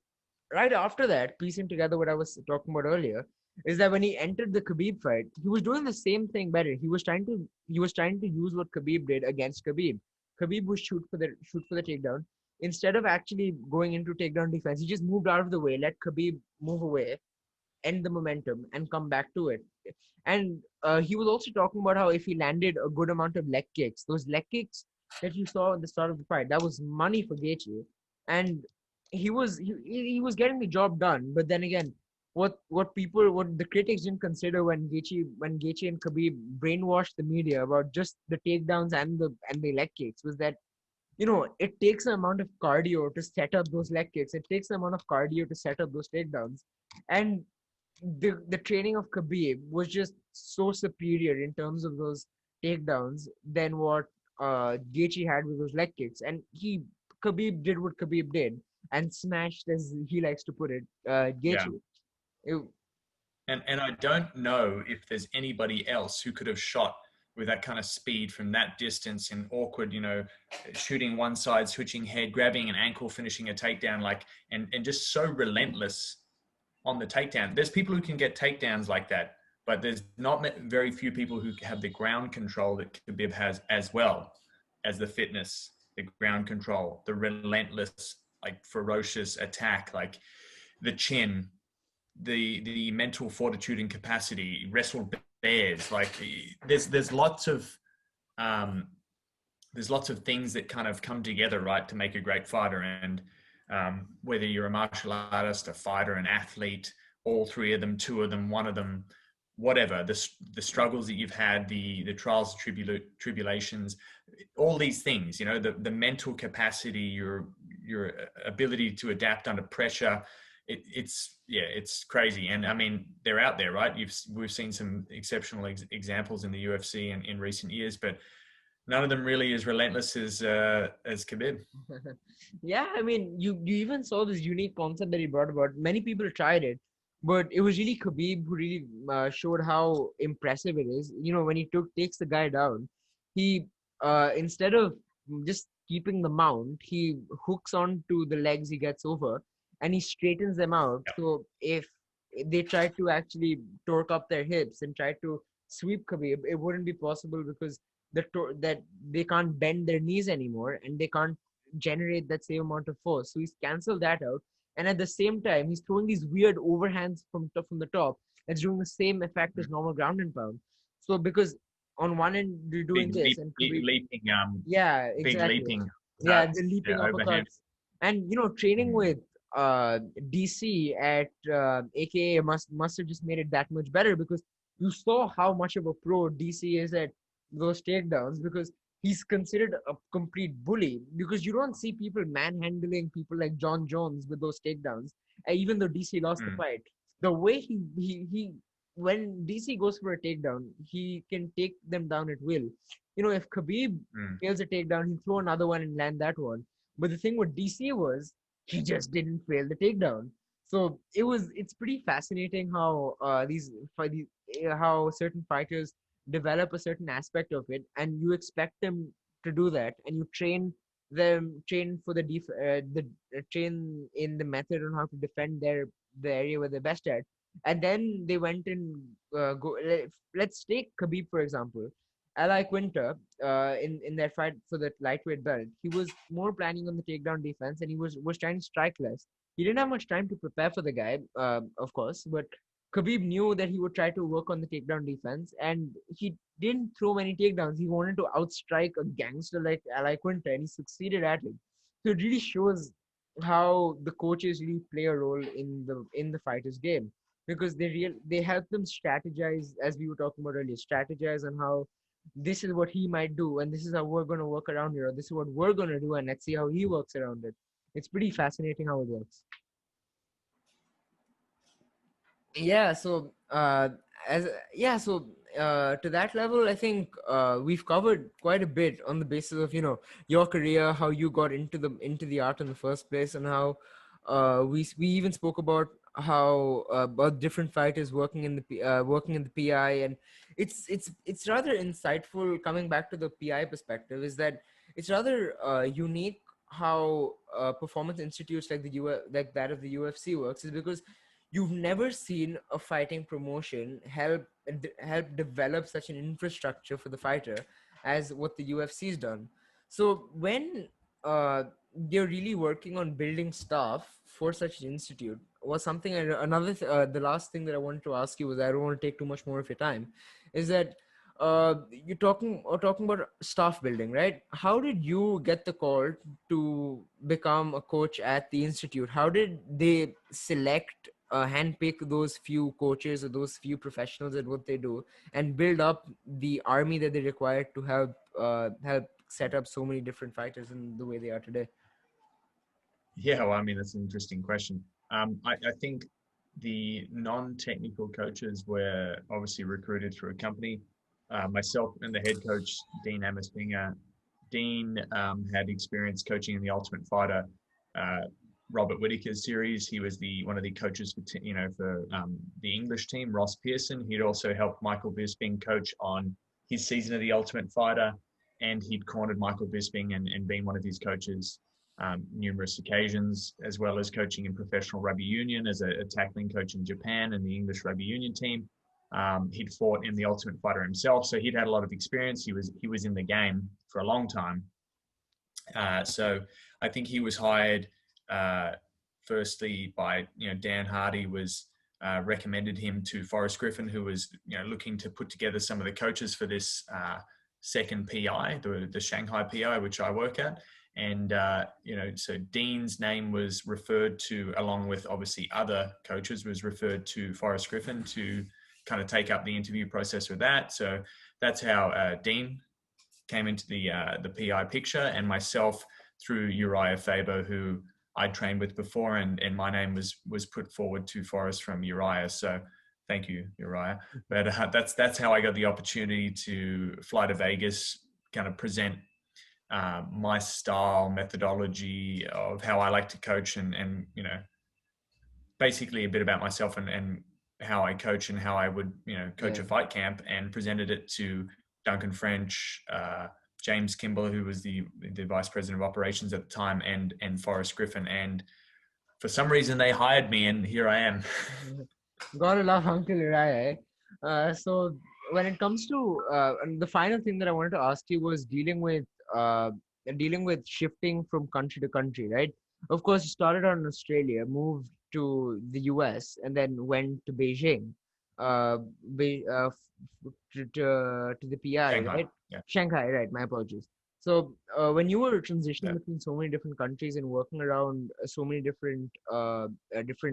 right after that, piecing together what I was talking about earlier, is that when he entered the Khabib fight, he was doing the same thing better. He was trying to use what Khabib did against Khabib. Khabib would shoot for the takedown. Instead of actually going into takedown defense, he just moved out of the way, let Khabib move away, end the momentum, and come back to it. And he was also talking about how if he landed a good amount of leg kicks, those leg kicks that you saw at the start of the fight, that was money for Gaethje. And he was getting the job done. But then again, what the critics didn't consider when Gaethje and Khabib brainwashed the media about just the takedowns and the leg kicks was that it takes an amount of cardio to set up those leg kicks. It takes an amount of cardio to set up those takedowns. And the training of Khabib was just so superior in terms of those takedowns than what Gaethje had with those leg kicks. And Khabib did what Khabib did and smashed, as he likes to put it, Yeah. Gaethje. It- And I don't know if there's anybody else who could have shot with that kind of speed from that distance and awkward, shooting one side, switching head, grabbing an ankle, finishing a takedown, and just so relentless on the takedown. There's people who can get takedowns like that, but there's not very few people who have the ground control that Khabib has, as well as the fitness, the ground control, the relentless, like ferocious attack, like the chin, the mental fortitude and capacity, wrestled bears. Like there's lots of um, there's lots of things that kind of come together, right, to make a great fighter. And whether you're a martial artist, a fighter, an athlete, all three of them, two of them, one of them, whatever, the struggles that you've had, the trials, tribulations, all these things, the mental capacity, your ability to adapt under pressure. It's crazy. And I mean, they're out there, right? We've seen some exceptional examples in the UFC in recent years, but none of them really as relentless as Khabib. Yeah, I mean, you even saw this unique concept that he brought about. Many people tried it, but it was really Khabib who really showed how impressive it is. When he takes the guy down, he instead of just keeping the mount, he hooks onto the legs he gets over, and he straightens them out. Yeah. So if they tried to actually torque up their hips and try to sweep Khabib, it wouldn't be possible because that they can't bend their knees anymore, and they can't generate that same amount of force. So he's canceled that out. And at the same time, he's throwing these weird overhands from the top that's doing the same effect as normal ground and pound. So because on one end you're doing Big, this and Khabib, leaping, yeah, big exactly. leaping Yeah, cuts, the leaping yeah, overhand. uppercuts. And training Mm. with DC at AKA must have just made it that much better because you saw how much of a pro DC is at those takedowns because he's considered a complete bully because you don't see people manhandling people like John Jones with those takedowns. Even though DC lost the Mm. fight, the way he when DC goes for a takedown, he can take them down at will. If Khabib Mm. fails a takedown, he'll throw another one and land that one. But the thing with DC was he just didn't fail the takedown. So it's pretty fascinating how how certain fighters develop a certain aspect of it, and you expect them to do that, and you train for train in the method on how to defend the area where they're best at, and then they went and let's take Khabib for example. Ally Quinter, in that fight for that lightweight belt, he was more planning on the takedown defense, and he was trying to strike less. He didn't have much time to prepare for the guy, of course, but Khabib knew that he would try to work on the takedown defense, and he didn't throw many takedowns. He wanted to outstrike a gangster like Ally Quinter, and he succeeded at it. So it really shows how the coaches really play a role in the fighter's game because they help them strategize, as we were talking about earlier, strategize on how this is what he might do, and this is how we're going to work around here, or this is what we're going to do, and let's see how he works around it. It's pretty fascinating how it works. Yeah, so as yeah, so to that level, I think we've covered quite a bit on the basis of your career, how you got into the art in the first place, and how we even spoke about how about different fighters working in working in the PI, and it's rather insightful coming back to the PI perspective. Is that it's rather unique how performance institutes like like that of the UFC works, is because you've never seen a fighting promotion help develop such an infrastructure for the fighter as what the UFC's done. So when uh, they're really working on building staff for such an institute was something. The last thing that I wanted to ask you was, I don't want to take too much more of your time, is that you're talking about staff building, right? How did you get the call to become a coach at the institute? How did they select, handpick those few coaches or those few professionals at what they do, and build up the army that they required to help set up so many different fighters in the way they are today? Yeah, well, I mean, that's an interesting question. I think the non-technical coaches were obviously recruited through a company. Myself and the head coach, Dean Amisfinger. Dean had experience coaching in the Ultimate Fighter, uh, Robert Whittaker's series. He was one of the coaches for the English team, Ross Pearson. He'd also helped Michael Bisping coach on his season of the Ultimate Fighter, and he'd cornered Michael Bisping and been one of his coaches numerous occasions, as well as coaching in professional rugby union as a tackling coach in Japan and the English rugby union team. He'd fought in the Ultimate Fighter himself, so he'd had a lot of experience. He was in the game for a long time. So I think he was hired firstly by Dan Hardy was recommended him to Forrest Griffin, who was looking to put together some of the coaches for this second PI, the Shanghai PI, which I work at. And, so Dean's name was referred to, along with obviously other coaches, was referred to Forrest Griffin to kind of take up the interview process with that. So that's how Dean came into the PI picture, and myself through Uriah Faber, who I trained with before, and my name was put forward to Forrest from Uriah. So thank you, Uriah. But that's how I got the opportunity to fly to Vegas, kind of present my style, methodology of how I like to coach, and basically a bit about myself and how I coach and how I would coach Yeah. a fight camp, and presented it to Duncan French, James Kimball, who was the vice president of operations at the time, and Forrest Griffin. And for some reason they hired me, and here I am. Gotta love Uncle Uriah. So when it comes to and the final thing that I wanted to ask you was uh, dealing with shifting from country to country, right? Of course, you started out in Australia, moved to the US, and then went to Beijing, uh, to the PI, Shanghai. right? Yeah. Shanghai, right? My apologies. So when you were transitioning Yeah. between so many different countries and working around so many different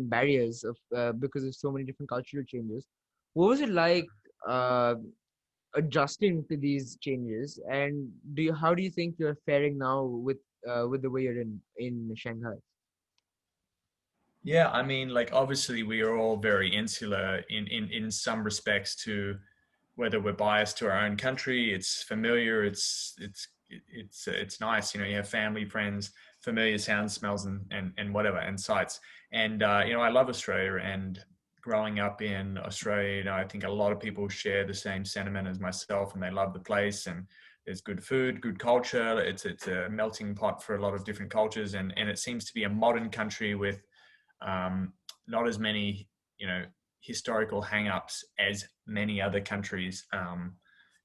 barriers because of so many different cultural changes, what was it like uh, adjusting to these changes? And how do you think you're faring now with the way you're in Shanghai? Yeah, I mean, like obviously we are all very insular in some respects, to whether we're biased to our own country. It's familiar. It's nice. You have family, friends, familiar sounds, smells, and whatever, and sights. And I love Australia. And growing up in Australia, I think a lot of people share the same sentiment as myself, and they love the place. And there's good food, good culture. It's a melting pot for a lot of different cultures, and it seems to be a modern country with not as many, historical hang-ups as many other countries,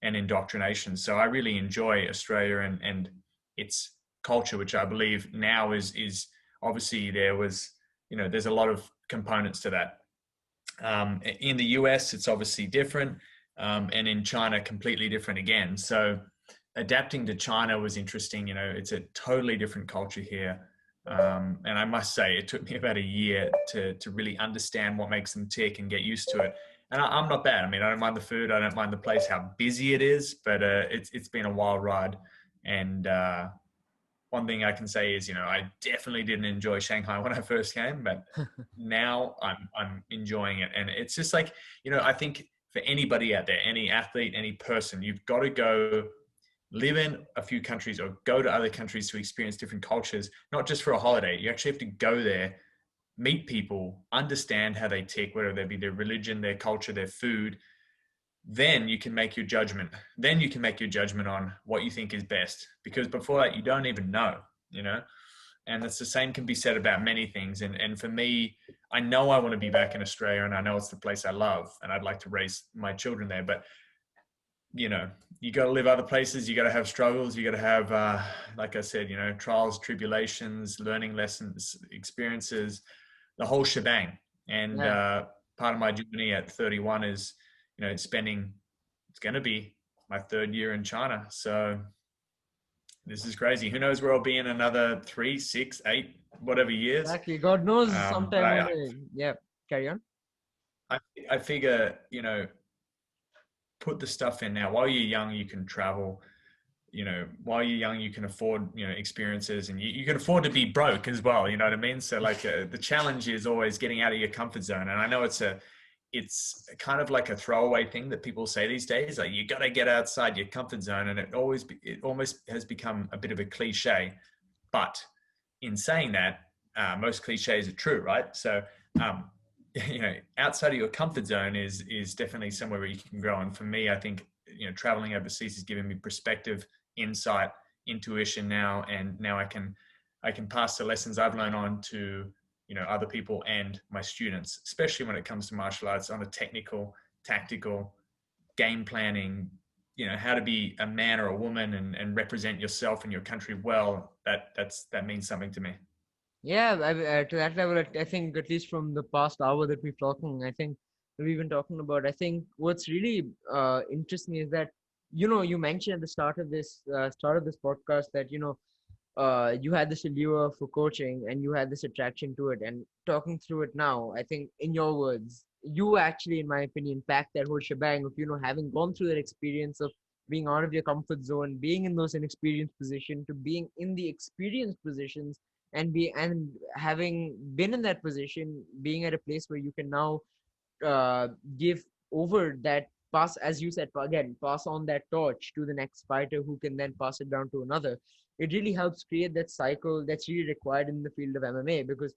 and indoctrination. So I really enjoy Australia and its culture, which I believe now is obviously there's a lot of components to that. In the US, it's obviously different, and in China, completely different again. So adapting to China was interesting. It's a totally different culture here. And I must say, it took me about a year to really understand what makes them tick and get used to it. And I'm not bad. I mean, I don't mind the food. I don't mind the place, how busy it is, but it's been a wild ride. And one thing I can say is, I definitely didn't enjoy Shanghai when I first came, but now I'm enjoying it. And it's just like, I think for anybody out there, any athlete, any person, you've got to go live in a few countries or go to other countries to experience different cultures, not just for a holiday. You actually have to go there, meet people, understand how they tick, whether they be their religion, their culture, their food. Then you can make your judgment. Then you can make your judgment on what you think is best. Because before that, you don't even know, you know? And it's the same can be said about many things. And for me, I know I want to be back in Australia, and I know it's the place I love, and I'd like to raise my children there. But you know, you got to live other places. You got to have struggles. You got to have, like I said, you know, trials, tribulations, learning lessons, experiences, the whole shebang. And Yeah. part of my journey at 31 is, you know, it's going to be my third year in China. So this is crazy. Who knows where I'll be in another 3, 6, 8, whatever years. Exactly. God knows But sometime one day. Yeah. Carry on. I figure, you know, put the stuff in now. While you're young, you can travel. You know, while you're young, you can afford, you know, experiences, and you can afford to be broke as well. You know what I mean? So like the challenge is always getting out of your comfort zone. And I know it's kind of like a throwaway thing that people say these days, like you got to get outside your comfort zone. And it almost has become a bit of a cliche, but in saying that, most cliches are true, right? So, you know, outside of your comfort zone is definitely somewhere where you can grow. And for me, I think, you know, traveling overseas has given me perspective, insight, intuition now, and now I can pass the lessons I've learned on to, you know, other people and my students, especially when it comes to martial arts on a technical, tactical, game planning, you know, how to be a man or a woman and represent yourself and your country well. That means something to me. Yeah, to that level, I think at least from the past hour that we've talking, I think we've been talking about. I think what's really interesting is that you mentioned at the start of this podcast that you had this allure for coaching and you had this attraction to it. And talking through it now, I think in your words, you actually, in my opinion, packed that whole shebang of having gone through that experience of being out of your comfort zone, being in those inexperienced positions, to being in the experienced positions and having been in that position, being at a place where you can now give over that pass, as you said, again, pass on that torch to the next fighter who can then pass it down to another. It really helps create that cycle that's really required in the field of MMA, because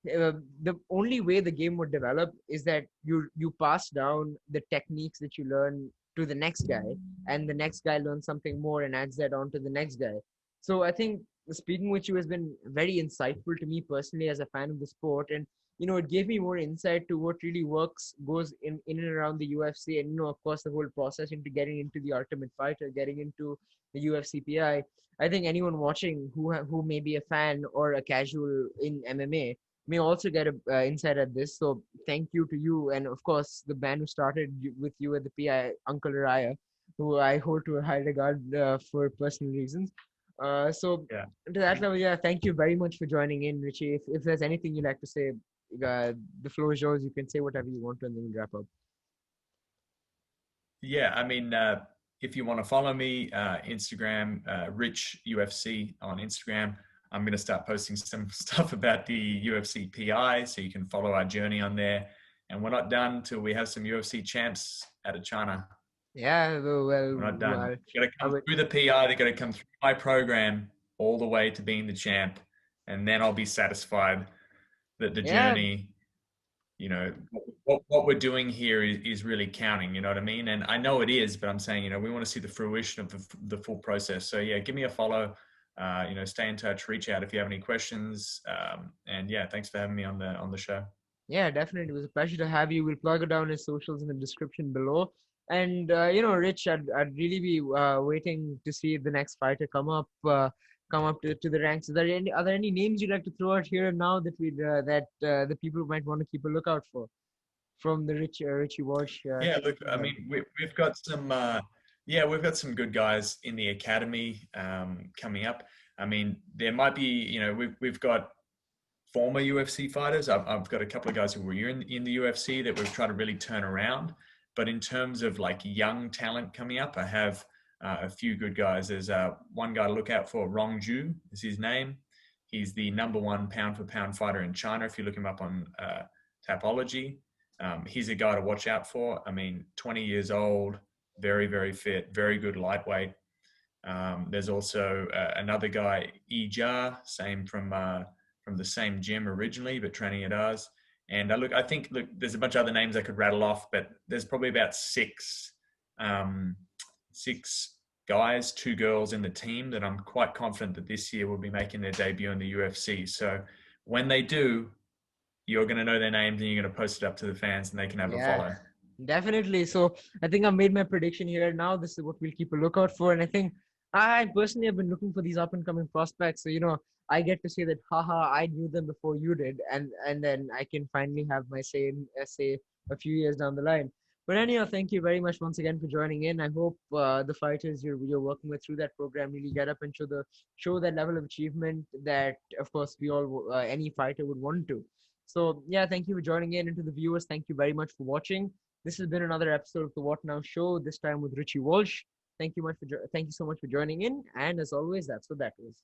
the only way the game would develop is that you pass down the techniques that you learn to the next guy, and the next guy learns something more and adds that on to the next guy. So I think speaking with you has been very insightful to me personally as a fan of the sport, and it gave me more insight to what really goes in and around the UFC, and of course the whole process into getting into the Ultimate Fighter, getting into the UFC PI. I think anyone watching who may be a fan or a casual in MMA may also get a insight at this. So thank you to you, and of course the man who started with you at the PI, Uncle Raya, who I hold to a high regard for personal reasons. So Yeah. to that level, yeah, thank you very much for joining in, Richie. If there's anything you'd like to say, the floor is yours. You can say whatever you want to, and then we'll wrap up. Yeah, I mean, if you want to follow me, Instagram, Rich UFC on Instagram. I'm going to start posting some stuff about the UFC PI, so you can follow our journey on there. And we're not done till we have some UFC champs out of China. Yeah, We're not done. You got to I come would, through the PI. They got to come through my program all the way to being the champ, and then I'll be satisfied that the yeah, journey, you know, what we're doing here is really counting. You know what I mean? And I know it is, but I'm saying, we want to see the fruition of the full process. So yeah, give me a follow. Stay in touch. Reach out if you have any questions. And yeah, thanks for having me on the show. yeah, definitely. It was a pleasure to have you. We'll plug it down his socials in the description below. And Rich, I'd really be waiting to see the next fighter come up to the ranks. Are there any names you'd like to throw out here and now that the people might want to keep a lookout for from the Richie Walsh? Yeah, look, I mean, we've got some, we've got some good guys in the academy coming up. I mean, there might be, we've got former UFC fighters. I've got a couple of guys who were in the UFC that we've tried to really turn around. But in terms of like young talent coming up, I have a few good guys. There's one guy to look out for, Rong Ju is his name. He's the #1 pound for pound fighter in China. If you look him up on Tapology, He's a guy to watch out for. I mean, 20 years old, very, very fit, very good lightweight. There's also another guy, Ija, same from the same gym originally, but training at ours. And I think there's a bunch of other names I could rattle off, but there's probably about six guys, 2 girls in the team that I'm quite confident that this year will be making their debut in the UFC. So when they do, you're going to know their names and you're going to post it up to the fans and they can have a Yeah, follow. definitely. So I think I've made my prediction here now. This is what we'll keep a lookout for. And I think I personally have been looking for these up and coming prospects. So, I get to say that, haha, I knew them before you did. And then I can finally have my say in say a few years down the line. But anyhow, thank you very much once again for joining in. I hope the fighters you're working with through that program really get up and show that level of achievement that, of course, we all any fighter would want to. So yeah, thank you for joining in, and to the viewers, thank you very much for watching. This has been another episode of the What Now Show. This time with Richy Walsh. Thank you so much for joining in, and as always, that's what that was.